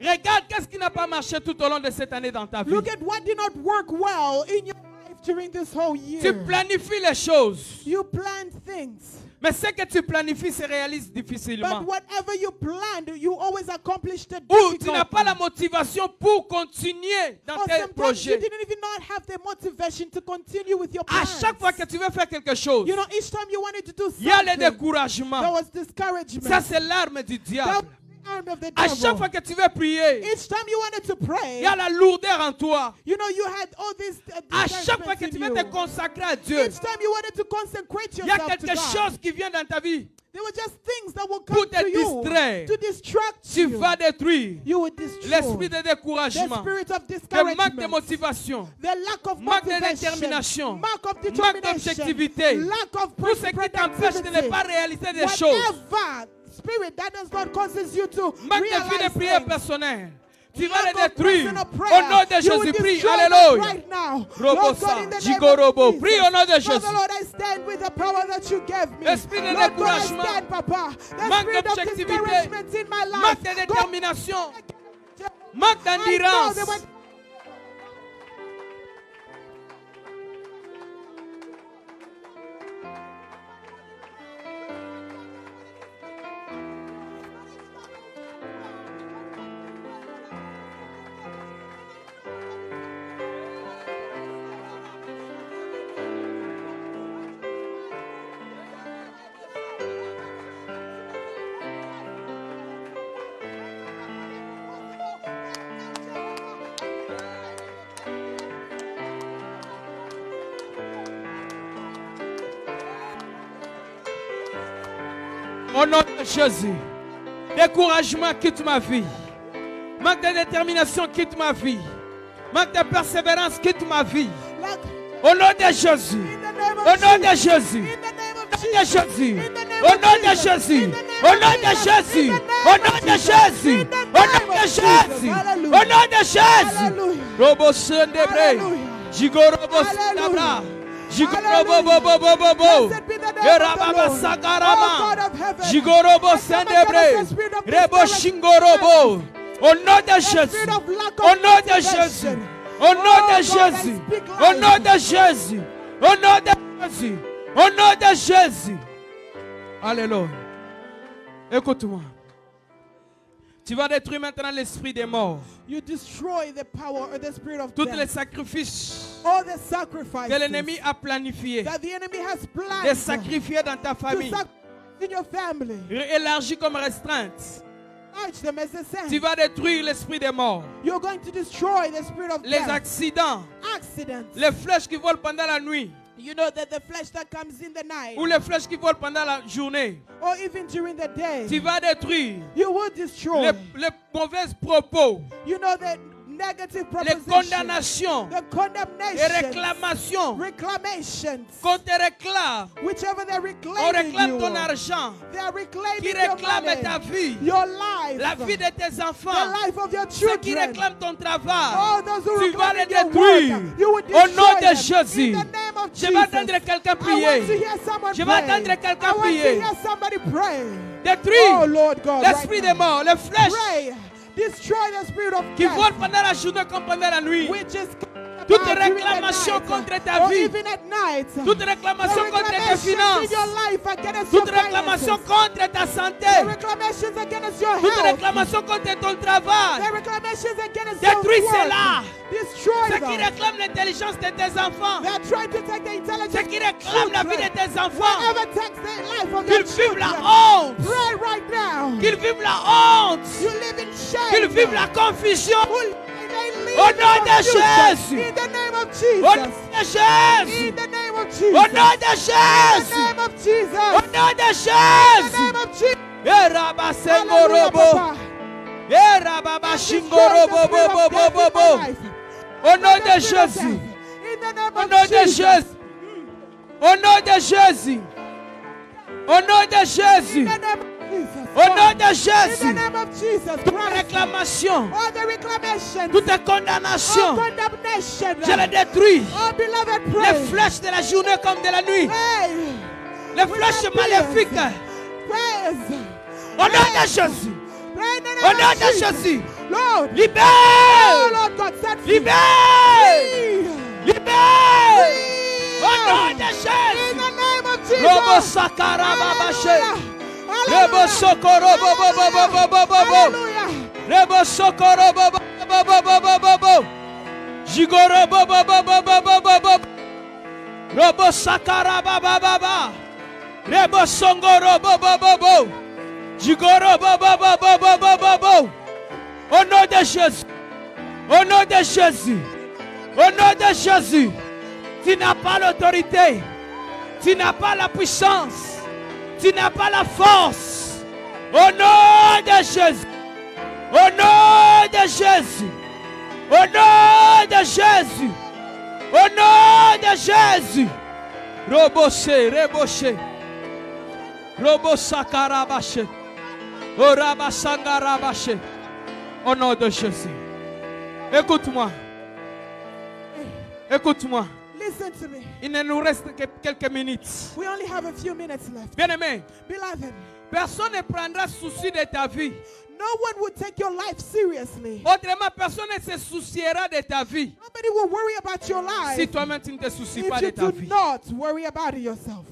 regarde qu'est-ce qui n'a pas marché tout au long de cette année dans ta vie. look at what did not work well in your life during this whole Tu year. planifies les choses, You planned things. mais ce que tu planifies se réalise difficilement. But whatever you planned, you always accomplished it. Ou tu n'as pas la motivation pour continuer dans Or tes sometimes you projets. didn't even not have the motivation to continue with your À plans. chaque fois que tu veux faire quelque chose, You know, each time you wanted to do il y a le something, there découragement. was discouragement. Ça, c'est l'arme du That diable. was the arm of the À devil. chaque fois que tu veux prier, Each time you wanted to il pray, y a la lourdeur en toi. you know, you had all these À chaque fois que tu veux te discouragements in you. consacrer à Dieu, Each time you wanted to consecrate il y a yourself to quelque God, chose qui vient dans ta vie. there were just things that would Pour come te to you distraire. to distract Tu you. vas détruire You would destroy l'esprit de the découragement, spirit of le manque de discouragement, motivation, the lack of manque de motivation, détermination, lack of manque determination, d'objectivité. lack of Tout ce qui t'empêche de ne pas réaliser des choses. whatever spirit that does not causes you to Manque de vie de realize prière things. personnelle. Tu vas Lack le of détruire. personal Au prayer. nom de You will Jésus-Christ. destroy that Alléluia. right now. Robo Lord sa, God, in the name Jigorobo. of Prie au nom de Jesus. Jésus. Father, Lord, I stand with the power that you gave me. Esprit de Lord God, I découragement. stand, Papa. The Manque spirit of d'objectivité. discouragement in my life. Manque de détermination. God, Manque I know d'endurance. that when- Au nom de Jésus. Découragement quitte ma vie. Manque de détermination quitte ma vie. Manque de persévérance quitte ma vie. Like, Au nom de Jésus. in the name of Au nom de Jesus. Jésus. In the name of Au nom de Jesus. Jésus. In the name Au of nom de Jesus. Jésus. In the name Au of nom de Jesus. Jésus. In the name Au of nom de Jesus. Jésus. In the Au nom name de of Jésus. Jesus. Hallelujah. Au nom de Jésus. Hallelujah. Robo Sendebre. Hallelujah. Jigorobo Hallelujah. Stabra. Jigorobo bo bo bo bo. Blessed be the name of the Erababa Lord. Sakarama. Oh God of heaven. Jigorobo I come Sendebre. against the spirit of Rebo discouragement. Shingorobo. Au nom de The Jésus. spirit of lack of Au nom de motivation. Jésus. Au nom Oh de God, I Jésus. speak Au nom life. de Jésus. Au nom de Jésus. Au nom de Jésus. Alléluia. Écoute-moi. Tu vas détruire maintenant l'esprit des morts. You destroy the power or the spirit of Tous death. les sacrifices All the sacrifices que l'ennemi a planifiés, that the enemy has de planned sacrifier dans ta to famille, sacrifice in your family. élargi comme restreinte. Urge them as a Tu sin. vas détruire l'esprit des morts. You're going to destroy the spirit of Les death. accidents, Accidents. les flèches qui volent pendant la nuit, You know that the flesh that comes in the night ou les flèches qui volent pendant la journée, or even during the day, tu vas détruire you will destroy. les mauvais propos, You know that negative les propositions, condamnations the et condemnation, réclamations reclamations, qu'on te réclame. whichever they're On reclaiming réclame you, ton argent, they're qui reclaiming your réclame ta money, vie, your life, la vie de tes the enfants, life of your ceux qui children. réclament ton travail. All those who Tu vas les reclaim your détruire. work, you will Au nom destroy de them. Jésus. In the name of Je Jesus. vais entendre quelqu'un I want to prier. hear someone Je vais pray. entendre quelqu'un I want to prier. hear somebody pray. Oh Détruire Lord God, l'esprit right des now. morts, les flèches Pray. Destroy the spirit of qui death, volent pendant la journée comme pendant la nuit. which is Toute about during the réclamation night, contre ta or vie. even at night. Toute The réclamation contre tes reclamations finances. in your life against Toute your réclamation finances. contre ta The santé. reclamations against your Toute health. réclamation contre ton travail. The reclamations against Détruis your work. cela. Destroy Ceux qui them. réclament l'intelligence de tes enfants. They are trying to take the intelligence. Ceux qui réclament la vie de tes enfants. Whoever takes the life of your Qu'ils vivent la children. honte. Pray right now. Qu'ils vivent la honte. You live in shame. Qu'ils vivent la confusion. They live Au in nom de confusion. Jésus. In the name of Au nom Jesus. de Jésus. In the name of Au Jesus. nom de In Jésus. the name of Jesus. Au nom de In the Jésus. name of Jesus. Eraba Hallelujah, sengorobo. Papa. Eraba shingorobo bo bo bo bo bo. Au nom de Jésus. In the name Au of nom de Jesus. Jésus. Au nom de Jésus. Au nom de In Jésus. the name of Jesus. Au nom gone. de In Jésus. the name of Jesus Toute Christ. réclamation, All the reclamations, toute all condamnation, condemnation, je les détruis. oh beloved, Les pray. flèches de la journée comme de la nuit. Pray. Les flèches maléfiques. Praise. Au nom de Jésus. Pray in the Au name nom of de Jesus. Jésus. Lord. Oh Libère. Lord God, set free. Libère. Free. Libère. Free. Au nom de In Jésus. the name of Jesus. Robo sakara babache. Hallelujah. Rebo sokoro bobo bobo bobo bobo. Hallelujah. Rebo sokoro bobo bobo bobo bobo. Jigoro bobo bobo bobo bobo. Robo sakara baba baba. Rebo songoro bobo bobo. Jigoro bobo bobo bobo bobo. Au nom de Jésus. Au nom de Jésus. Au nom de Jésus. Tu n'as pas l'autorité. Tu n'as pas la puissance. Tu n'as pas la force. Au nom de Jésus. Au nom de Jésus. Au nom de Jésus. Au nom de Jésus. Roboché, reboché. Robosakarabaché. Orabasangarabaché. Au nom de Jésus. Écoute-moi. Écoute-moi. Listen to me. Il ne nous reste que quelques minutes. We only have a few minutes left. Bien-aimé, Beloved, personne ne prendra souci de ta vie. no one would take your life seriously. Autrement, personne ne se souciera de ta vie Nobody will worry about your life si toi-même tu ne te soucies pas if de you ta do vie. not worry about it yourself.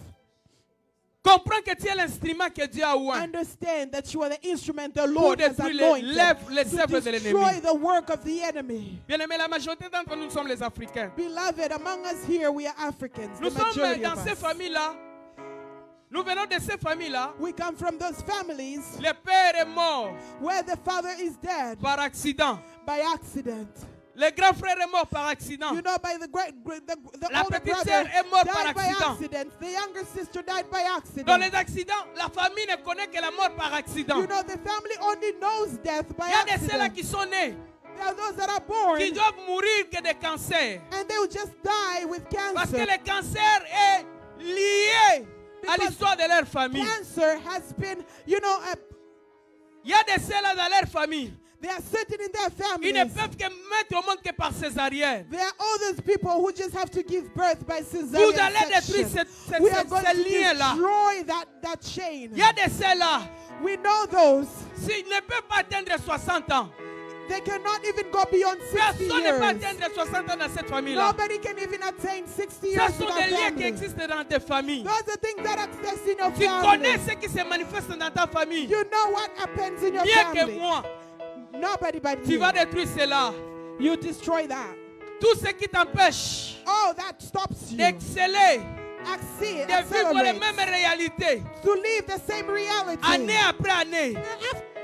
Comprends que tu es l'instrument que Dieu a oint Understand that you are the instrument the pour Lord has détruire les anointed œuvres de to l'ennemi. destroy the work of the enemy. Bien-aimé, la majorité d'entre nous sommes les Africains. Beloved, among us here, we are Africans. Nous The sommes majority dans of ces us. familles-là. Nous venons de ces familles-là. We come from those families Le père est mort where the father is dead par accident. by accident. Le grand frère est mort par accident. You know, by the La older petite brother sœur est morte par died by accident. accident. The younger sister died by Dans accident. les accidents, la famille ne connaît que la mort par accident. You know, the family only knows death by Il y a de ceux-là accident. qui sont nés, There are those that are born qui doivent mourir que de cancer. and they will just die with Parce que cancer. le cancer est lié à Because l'histoire de leur famille. Cancer has been, you know, Il y a de ceux-là dans leur famille. they are certain in their Ils ne families. peuvent que mettre au monde que par césarienne. There are all those people who just have to give birth by Vous cesarean allez détruire section. We are going ce to lien-là. destroy that chain. Il y a de ceux-là, We know those. s'ils ne peuvent pas atteindre 60 ans, They cannot even go beyond 60 personne ne peut years. atteindre 60 ans dans cette famille-là. Nobody can even attain 60 Ce years sont in des our liens qui family. existent dans tes familles. Those are things that exist in your Tu connais family. ce qui se manifeste dans ta famille. You know what happens in your Mieux que family. moi, Nobody but tu you. vas détruire cela. You destroy that. Tout ce qui t'empêche Oh, that stops you. d'exceller, Exceed, de vivre les accelerate. mêmes réalités, To live the same reality. année après année,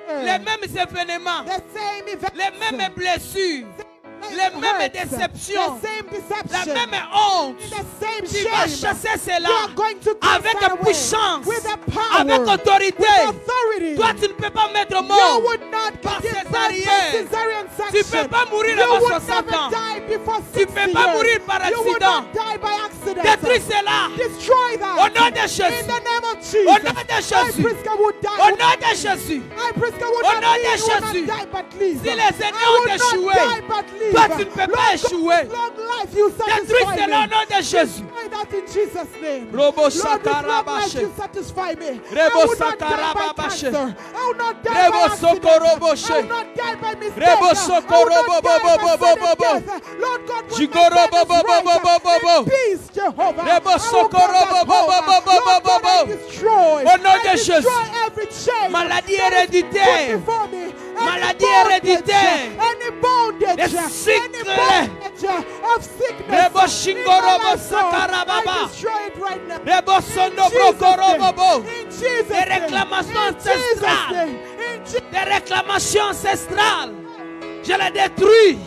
les mêmes événements, The same events. les mêmes blessures, les mêmes déceptions, The same la deception. même honte. The same Tu vas shame. chasser You cela are going to cast avec that away. puissance, With the power. avec autorité. With authority. Toi, tu ne peux pas mettre au You monde. would not par give birth by césarienne. cesarean Tu section. peux pas mourir You avant would 60 never ans. die before Tu 60 peux pas years. mourir par You would accident. not die by accident. Détruis cela. Destroy that. Au nom de Jésus. In the name of Jesus. Au nom de Jésus. I, Priska, would die. Au nom de Jésus. I, Priska, would Au not nom de live, would Jésus. not die, but live. Si les ennemis I ont would échoué, not die, but live. toi, tu ne peux pas échouer. Long life, you Détruis satisfy cela au me. nom de Jésus. Destroy that in Jesus' name. Robo Lord, with long life, sakarabache. you satisfy me. Rebo I will not die by sakarabache. cancer. I will not die Rebo by accident. sokoroboshe. I will not die by mistake. Rebo I will not die sokorobobobobobobo. by sudden death. Lord God, when my Jigorobobobobobobo. in peace, Jehovah. Rebo I will go back home. Lord God, I destroy. Au nom de I Jésus. destroy every chain Maladie that is héréditaire. put before me. Any Maladie bondage, héréditaire. Any bondage. Les Any cycles. bondage of sickness. Rebo in my shingorobo life, Lord. sakarababa. I destroy it right now. Rebo In sondo Jesus' brokorobobo. name. In Jesus' Des name. réclamations In Jesus' ancestrales. name. In Jesus' Des réclamations ancestrales. Je les détruis.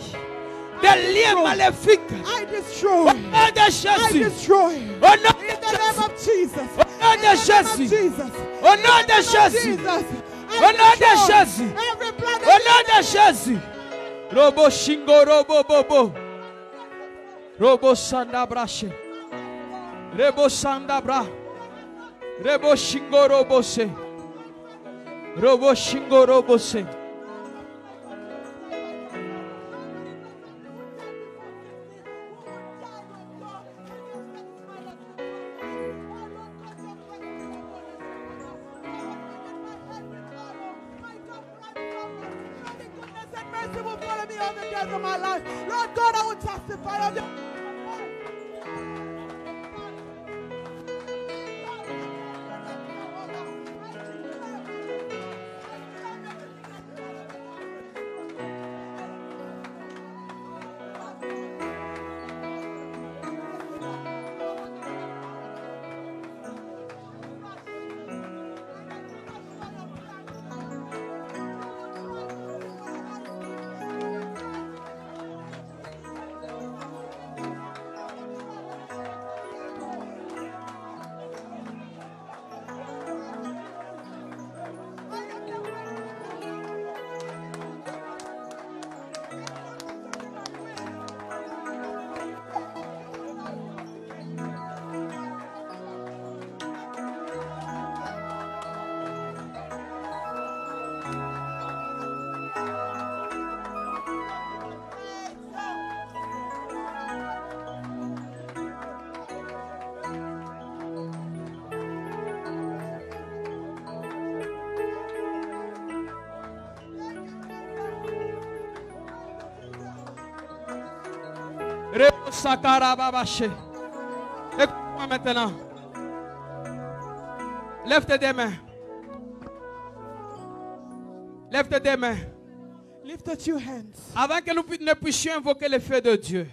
Des liens maléfiques. I Au destroy. nom de I Jésus. destroy. Au nom In de the name Jésus. of Jesus. Au nom In de the name of Jésus. Jesus. Au nom de Jésus. Au nom de Jésus. Every plan Au nom de Jésus. Robo shingo robo bobo. Robo sanda brache. Rebo sanda bra. Rebo shingo robo se. Robo shingo robo se. Mercy will follow me all the days of my life. Lord God, I will testify of your Écoute-moi maintenant. Lève tes deux mains. Lève tes deux mains. lift up your hands. Avant que nous ne puissions invoquer le feu de Dieu.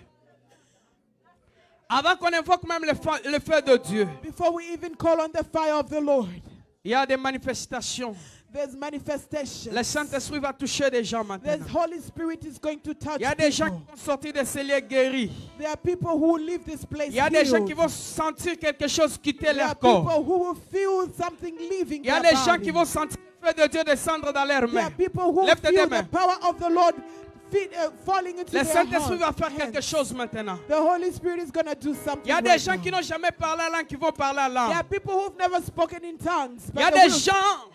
Avant qu'on invoque même le feu de Dieu. Before we even call on the fire of the Lord, Il y a des manifestations. there's manifestation. Le Saint-Esprit va toucher des gens maintenant. There's Holy Spirit is going to touch Il y a des gens people. qui vont sortir de ces lieux guéris. There are people who will leave this place Il y a des gens healed. qui vont sentir quelque chose quitter There are leur people corps. who will feel something leaving Il y a their des gens body. qui vont sentir le feu de Dieu descendre dans leurs There mains. are people who Lève tes feel deux the mains. power of the Lord falling into Le their Saint-Esprit va faire hands. quelque chose maintenant. The Holy Spirit is going to do something. Il y a des right gens now. qui n'ont jamais parlé en langue qui vont parler en There are langue. people who've never spoken in tongues. Il y a but they des will. gens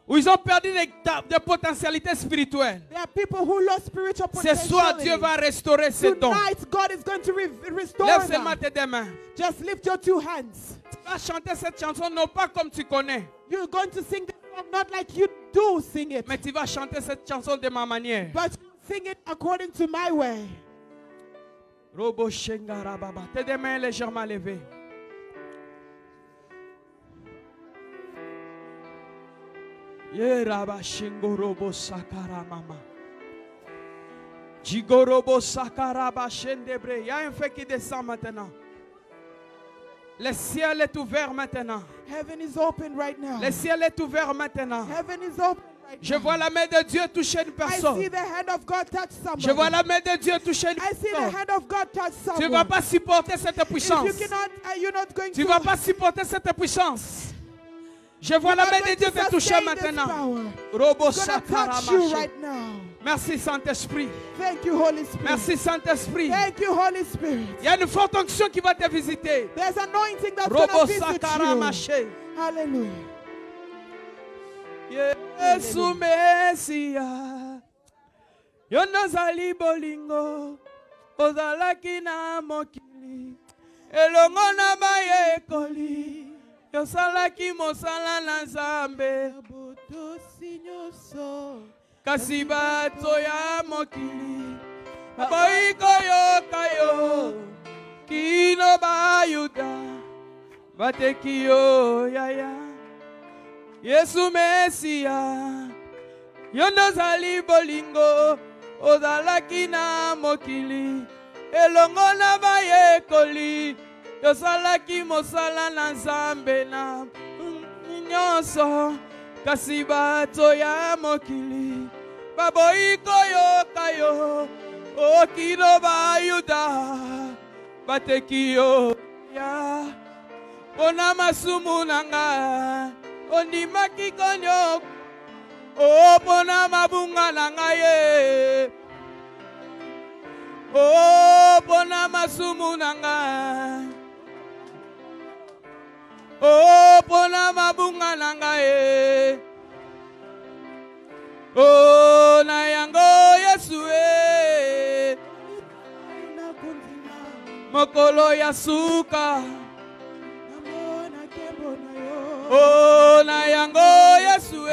où ils ont perdu des potentialités spirituelles. There are people who lost spiritual Ce potential. soir, Dieu va restaurer ces dons. Tonight, God is going to restore Lève them. seulement tes deux mains. Just lift your two hands. Tu vas chanter cette chanson non pas comme tu connais, You're going to sing the song not like you do sing it, mais tu vas chanter cette chanson de ma manière. but sing it according to my way. Robo Shengara Baba. Tes deux mains légèrement levées. Yeraba Shengorobo Sakara Mama. Jigorobo Sakaraba Shendebre. Il y a un feu qui descend maintenant. Le ciel est ouvert maintenant. Heaven is open right now. Le ciel est ouvert maintenant. Heaven is open right Je now. vois la main de Dieu toucher une I personne. see the hand of God touch somebody. Je vois la main de Dieu toucher une I see the personne. hand of God touch Tu ne vas someone. pas supporter cette If puissance. you cannot, you're not going Tu to. ne vas pas supporter cette puissance. Je vois you're la not main going de Dieu to te toucher sustain this maintenant. power. Robo It's gonna touch you Sakaramashi. right now. Merci Saint-Esprit. Thank you, Holy Spirit. Merci Saint-Esprit. Thank you, Holy Spirit. Il y a une forte onction qui va te visiter. There's anointing that's going Robo to visit you. Sakaramashi. Hallelujah. Yesu Mesia. Yo nazali bolingo. Ozalaki na mokili. Elongo na bayekoli. Yo salaki mosala na Nzambe. Kasi bato ya mokili boyi koyoka yo kino bayuda bateki yo yaya Yesu Mesia yo nozali bolingo ozalaki na mokili elongo na bayekoli yosalaki mosala na Nzambe na nyonso kasi bato ya mokili baboyi koyoka yo okino bayuda bateki yo ya mpona masumu na nga ondimaki konyo o mpona mabunga na ngai ye o mpona masumu na ngai o mpona mabunga na ngai Oh na yango Yesu mokolo ya suka. Oh na yango Yesu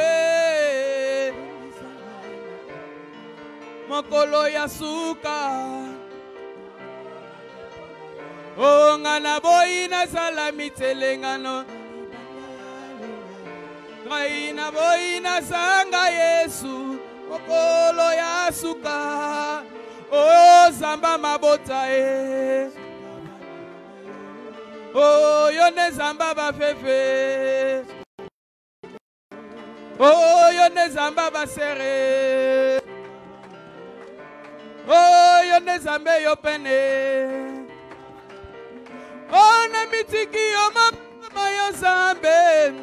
mokolo ya suka. Oh ngana boyi na sala mitelengano. Ngaina boyi na sanga Yesu mokolo ya suka. Oh zamba mabota oh yone zamba bafefe. Oh yone zamba basere. Oh yone zambe yopene. Oh na mitiki yo mayo zambe.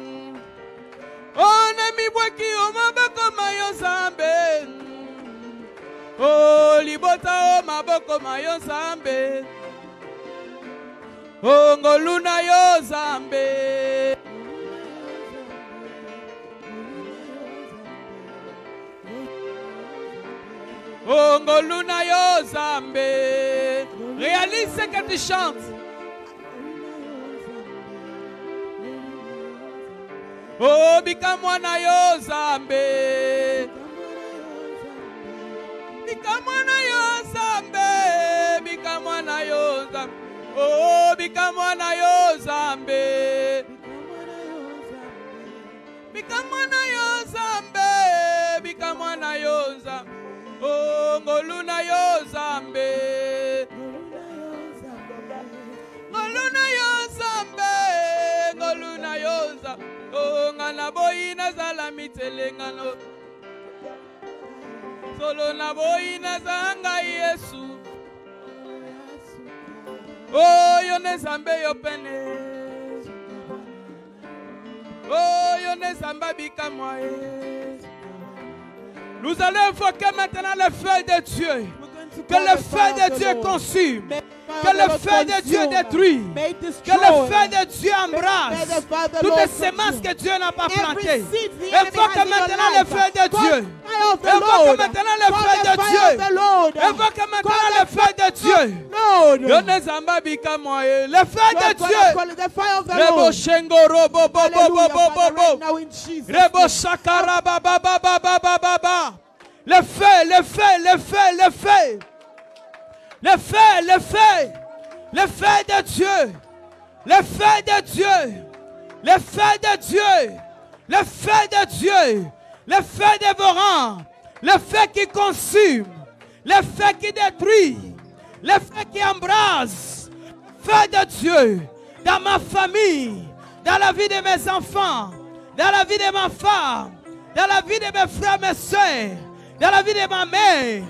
Oh na mibweki yo maboko mayo zambe. Oh libota o maboko mayo zambe. Oh ngoluna yo zambe. Oh ngoluna yo zambe. Réalise ce que tu chantes. Oh bikamwana yo zambe. Bikamwana yo zambe. Bikamwana yo zambe. Oh bikamwana yo zambe. Bikamwana yo zambe. Bikamwana yo zambe. Oh ngoluna yo zambe. Ngoluna yo zambe. Ngoluna yo zambe. Oh ngana boyi na zala mitelengano. Solo na boyi na zanga Yesu. Oh yone zambe yopene. Oh yone zamba bikamwa. Nous allons invoquer maintenant le feu de Dieu. Que le feu de Dieu consume. Que le feu de Dieu détruit. Que le feu de Dieu embrasse toutes les semences que Dieu n'a pas plantées. Invoque maintenant le feu de Dieu. Invoque maintenant le feu de Dieu. Invoque maintenant le feu de Dieu. Le feu de Dieu. Rebo Shengoro bo bo bo bo bo bo bo. Rebo Shakara ba ba ba ba ba ba ba ba. Le feu, le feu, le feu, le feu. Le feu, le feu. Le feu de Dieu. Le feu de Dieu. Le feu de Dieu. Le feu de Dieu. Le feu dévorant. Le feu qui consume. Le feu qui détruit. Le feu qui embrase. Feu de Dieu. Dans ma famille. Dans la vie de mes enfants. Dans la vie de ma femme. Dans la vie de mes frères, mes soeurs. Dans la vie de ma mère.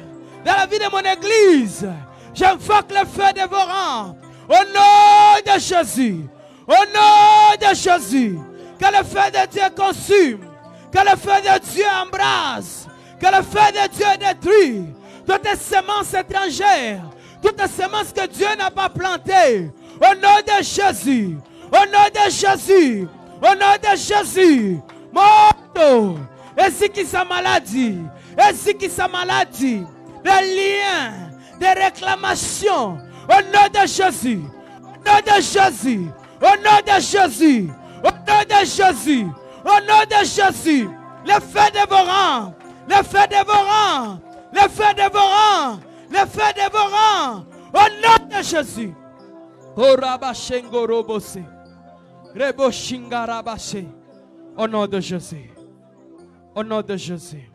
Dans la vie de mon église. J'invoque le feu dévorant. Au nom de Jésus. Au nom de Jésus. Que le feu de Dieu consume. Que le feu de Dieu embrase. Que le feu de Dieu détruit. Toutes les semences étrangères. Toutes les semences que Dieu n'a pas plantées. Au nom de Jésus. Au nom de Jésus. Au nom de Jésus. Morto. Ainsi qui sa maladie. Ainsi qui sa maladie. Les liens. Des réclamations. Au nom de Jésus. Au nom de Jésus. Au nom de Jésus. Au nom de Jésus. Au nom de Jésus. Le feu dévorant. Le feu dévorant. Le feu dévorant. Le feu dévorant. Au nom de Jésus. Au nom de Jésus. Au nom de Jésus.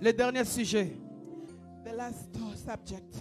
Le dernier sujet. The last subject.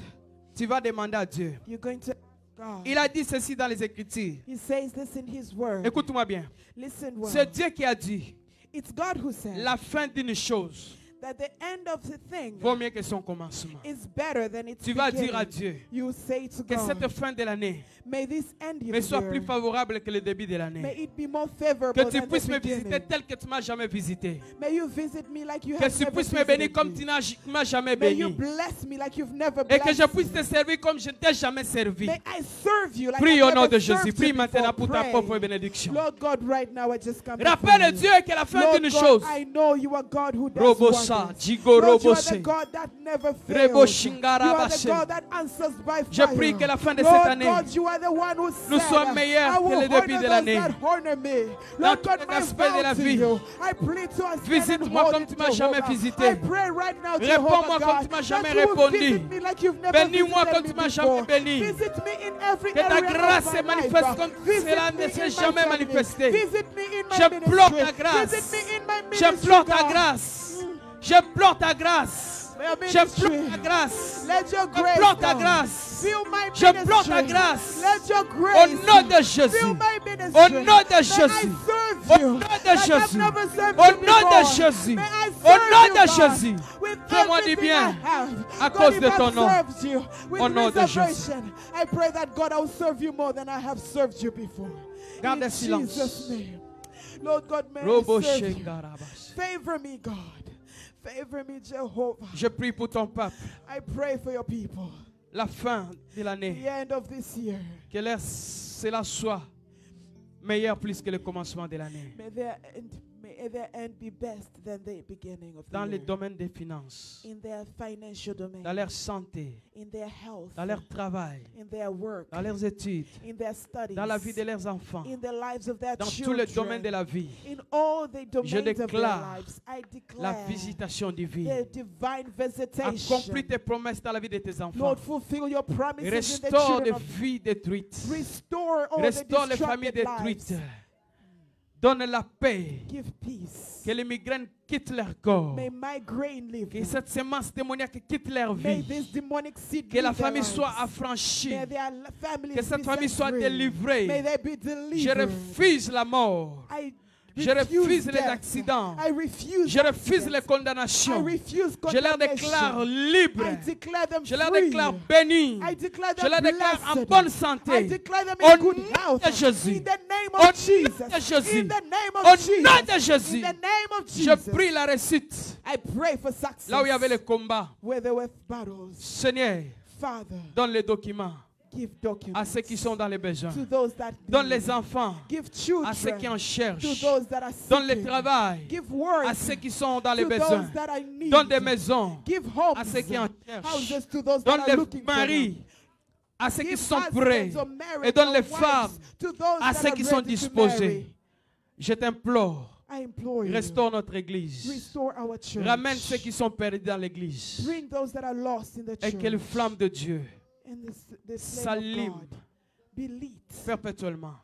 Tu vas demander à Dieu. You're going to God. Il a dit ceci dans les Écritures. He says this in his word. Écoute-moi bien. Listen well. C'est Dieu qui a dit It's God who said la fin d'une chose. that the end of the thing vaut mieux que son commencement. is better than its Tu vas dire à beginning. Dieu You say to que cette God, fin de l'année may this end me soit plus year, favorable que le début de may l'année. it be more favorable Que tu than puisses the me visiter beginning. tel que tu m'as jamais visité. May you visit me like you Que have tu never puisses me bénir visited comme me. tu m'as jamais May you béni. bless me like you've never Et que je blessed puisse me. te servir comme je ne t'ai jamais servi. May I serve you like Prie I've au nom never de Jésus. served Prie you maintenant before. pour ta Pray. propre bénédiction. Lord God, right now I just come before Rappelle you. Dieu que la fin Lord d'une God, chose. I know you are God who does Robosa, wonders. Jigo Lord, you are Robose. the God that never Rebo fails. You are the Shingarabase. God that answers by Je fire. prie que la fin de Lord cette année, God, you are the one who nous said, soyons meilleurs I will que le début honor de l'année. those that honor me. Dans Lord tous God, les my aspects de vow la to vie. you. I plead to us Visite-moi comme tu m'as jamais visité. I pray right now, Réponds-moi Jehovah comme God, tu m'as that jamais you will répondu. visit me like you've never Bénis-moi visited comme me tu m'as before. jamais béni. Visit me in every Que ta area grâce of se my manifeste life. comme Visit cela me ne in s'est my jamais family. manifesté. Visit me in my J'implore ministry. ta grâce. Visit me in my ministry, J'implore ta God. grâce. J'implore ta grâce. Your J'implore ministry. ta grâce. Let your grace, J'implore ta God, grâce. fill my J'implore ta ministry. grâce. Let your Au grace nom de Jésus. fill my ministry. Au nom de May Jésus. I serve Au you nom de like I've Jésus. never served Au you nom de before. Jésus. May I Au serve nom you, de God, Jésus. with Fais-moi du everything bien I have. à God, cause if de I've ton nom. served you with Au nom de reservation, I pray that God, I will serve you more than I have served you before. Garde In silence. Jesus' name. Lord God, may Robo I serve you. Shengarabas. Favor me, God. Favor me, Jehovah. Je prie pour ton peuple. I pray for your people. La fin de The l'année. end of this year. Que cela soit meilleur plus que le commencement de l'année. May their end be best than the beginning of the Dans les year. domaines des finances, In their financial domain. dans leur santé, In their health. dans leur travail, In their work. dans leurs études, In their studies. dans la vie de leurs enfants, In the lives of their dans tous children. les domaines de la vie. In all the domains of their déclare lives. I La declare visitation divine. the divine visitation. Accomplis tes promesses dans la vie de tes enfants. Lord, fulfill your promises in the Restaure des children of vies détruites. Restore all Restaure the les familles disrupted détruites. lives. Donne la paix. Give peace. Que les migraines quittent leur corps. May migraine leave Que them. cette semence démoniaque quitte leur May vie. this demonic seed Que la leave their famille lives. soit affranchie. May their families Que cette be famille set soit free. délivrée. May they be Je delivered. refuse la mort. Je refuse les accidents. I refuse Je refuse les accidents. I condamnations. refuse Je les condemnation. déclare I libres. declare them Je les free. déclare bénis. I declare Je them les déclare en blessed. bonne I santé. declare them Au in good nom health. de Jésus. In the name Au nom of Jesus. de Jésus. In the name Au of Jesus. nom de Jésus. In the name of Je Jesus. prie la réussite. I pray for success. Là où il y avait le combat. Where there were battles. Seigneur, Father, donne les documents give documents à ceux qui sont dans les besoins. to those that Donne need. les enfants Give à ceux qui en children cherchent. to those that are Donne le seeking. travail Give work à ceux qui sont dans les to besoins. those that are in need. Donne des maisons Give homes, à ceux qui en cherchent. houses to those that Donne are les looking for them. maris à ceux qui Give sont husbands prêts. or married Et donne or les wives femmes to those à that ceux are qui sont ready to disposés. marry. Je t'implore, I implore you. restaure notre église. Restore our church. Ramène ceux qui sont perdus dans l'église. Bring those that are lost in the Et church. que la flamme de Dieu And the flame of s'allume God be lit perpétuellement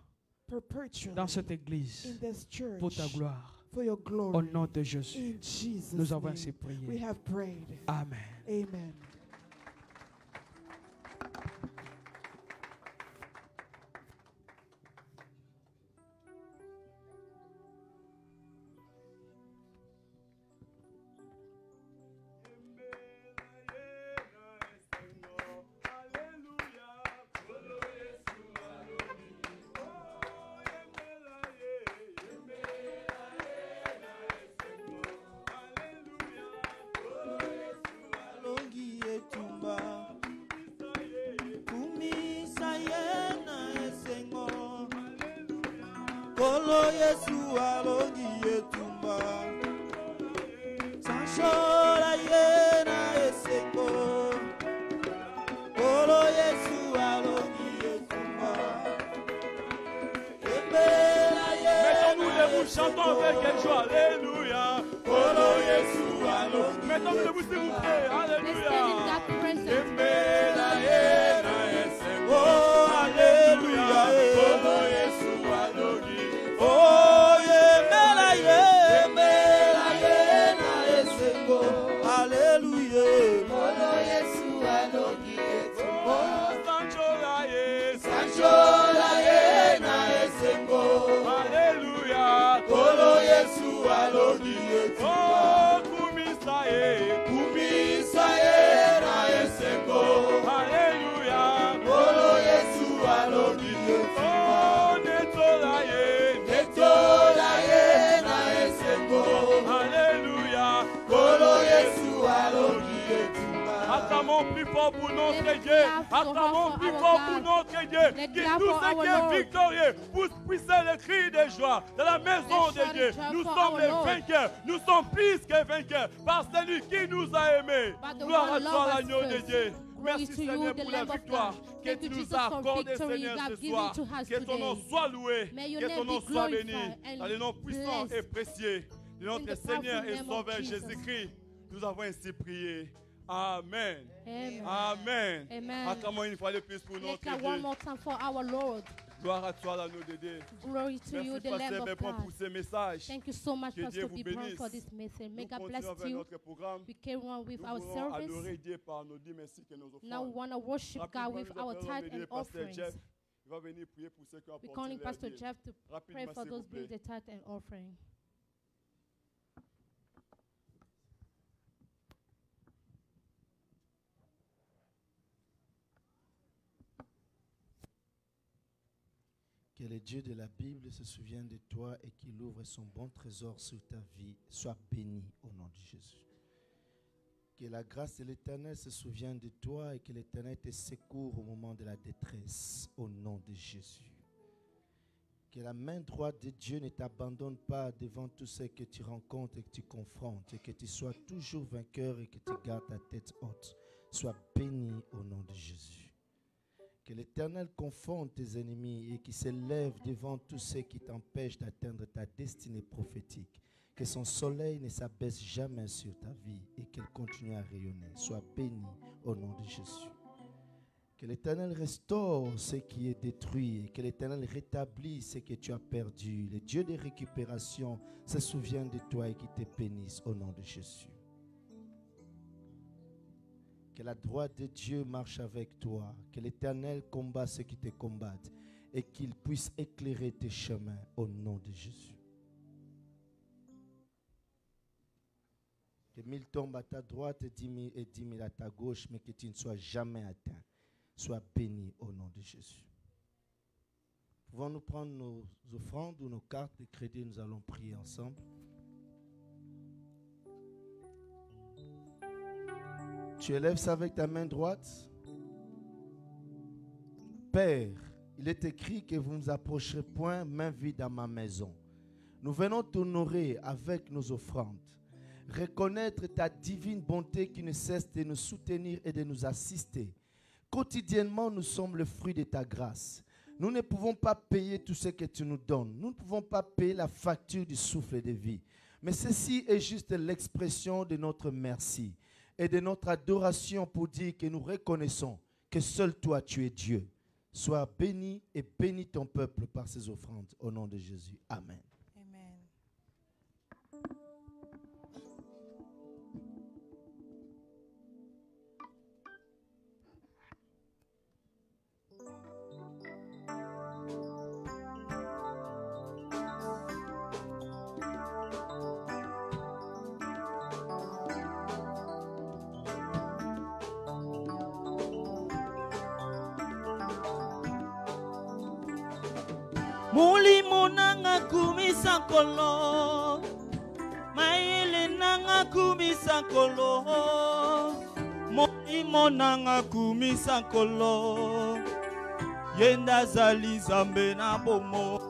perpetually dans cette église in this church pour ta gloire. for your glory. Au nom de Jésus, In Jesus' nous avons name, ainsi prié. we have prayed. Amen. Amen. alongi etumba kumisa ye na esengo kolo yesu alongi etumba sanshora ye na esengo kolo yesu alongi etumba embela ye Mettons-nous debout, chantons avec quelle joie, alléluia. kolo yesu alongi Mettons-nous debout, s'il vous plaît, Let's stand in alléluia. that presence. Embela ye na esengo. oh alléluia Kolo Yesu alongi. oh yembela ye na esengo alléluia kolo yesu alongi etumba Sanchola ye, sanchola ye na esengo alléluia. kolo yesu alongi etumba Oh, kumisa ye, Acclamons plus fort pour notre Dieu. Acclamons plus fort pour notre Dieu. Qui tout ce qui est victorieux puisse le cri de joie dans la maison de Dieu. Nous sommes les vainqueurs. Nous sommes plus que vainqueurs par celui qui nous a aimés. Gloire à toi, l'agneau de Dieu. Merci Seigneur pour la victoire que tu nous as accordée, Seigneur, ce soir. Que ton nom soit loué, que ton nom soit béni. Dans le nom puissant et précieux de notre Seigneur et Sauveur Jésus-Christ, nous avons ainsi prié. Amen. Amen. Acclamons une fois de plus pour notre Dieu. Gloire à toi, l'agneau de Dieu. Glory to you, the Lamb of God. Pour ce message. Thank you so much, Que Pastor Dieu vous Bibron, bénisse. for this message. May Nous God bless continuons avec you. notre programme. We carry on with Nous our voulons service. adorer Dieu par nos dîmes ainsi que nos offrandes. Now we want to worship God Rapidement, with nous our appellerons tithe bénir and Pasteur offerings. Jeff. Il va venir prier pour ceux qui ont We're apporté calling leur Pastor dîme. Jeff to pray Rapidement, for s'il those vous plaît. bringing the tithe and offering. Que le Dieu de la Bible se souvienne de toi et qu'il ouvre son bon trésor sur ta vie. Sois béni au nom de Jésus. Que la grâce de l'Éternel se souvienne de toi et que l'Éternel te secours au moment de la détresse au nom de Jésus. Que la main droite de Dieu ne t'abandonne pas devant tout ce que tu rencontres et que tu confrontes et que tu sois toujours vainqueur et que tu gardes ta tête haute. Sois béni au nom de Jésus. Que l'Éternel confonde tes ennemis et qu'il s'élève devant tous ceux qui t'empêchent d'atteindre ta destinée prophétique. Que son soleil ne s'abaisse jamais sur ta vie et qu'elle continue à rayonner. Sois béni au nom de Jésus. Que l'Éternel restaure ce qui est détruit et que l'Éternel rétablisse ce que tu as perdu. Le Dieu de récupération se souvient de toi et qui te bénisse au nom de Jésus. Que la droite de Dieu marche avec toi. Que l'Éternel combat ceux qui te combattent. Et qu'il puisse éclairer tes chemins au nom de Jésus. Que 1000 tombent à ta droite et 10 000 à ta gauche, mais que tu ne sois jamais atteint. Sois béni au nom de Jésus. Pouvons-nous prendre nos offrandes ou nos cartes de crédit? Nous allons prier ensemble. Tu élèves ça avec ta main droite. Père, il est écrit que vous ne nous approcherez point main vide à ma maison. Nous venons t'honorer avec nos offrandes. Reconnaître ta divine bonté qui ne cesse de nous soutenir et de nous assister. Quotidiennement, nous sommes le fruit de ta grâce. Nous ne pouvons pas payer tout ce que tu nous donnes. Nous ne pouvons pas payer la facture du souffle de vie. Mais ceci est juste l'expression de notre merci et de notre adoration pour dire que nous reconnaissons que seul toi, tu es Dieu. Sois béni et bénis ton peuple par ces offrandes. Au nom de Jésus. Amen. Amen. Mulimo nanga kumisa kolo, maile nanga kumisa kolo, mulimo nanga kumisa kolo, yenda zali zambe na bomo.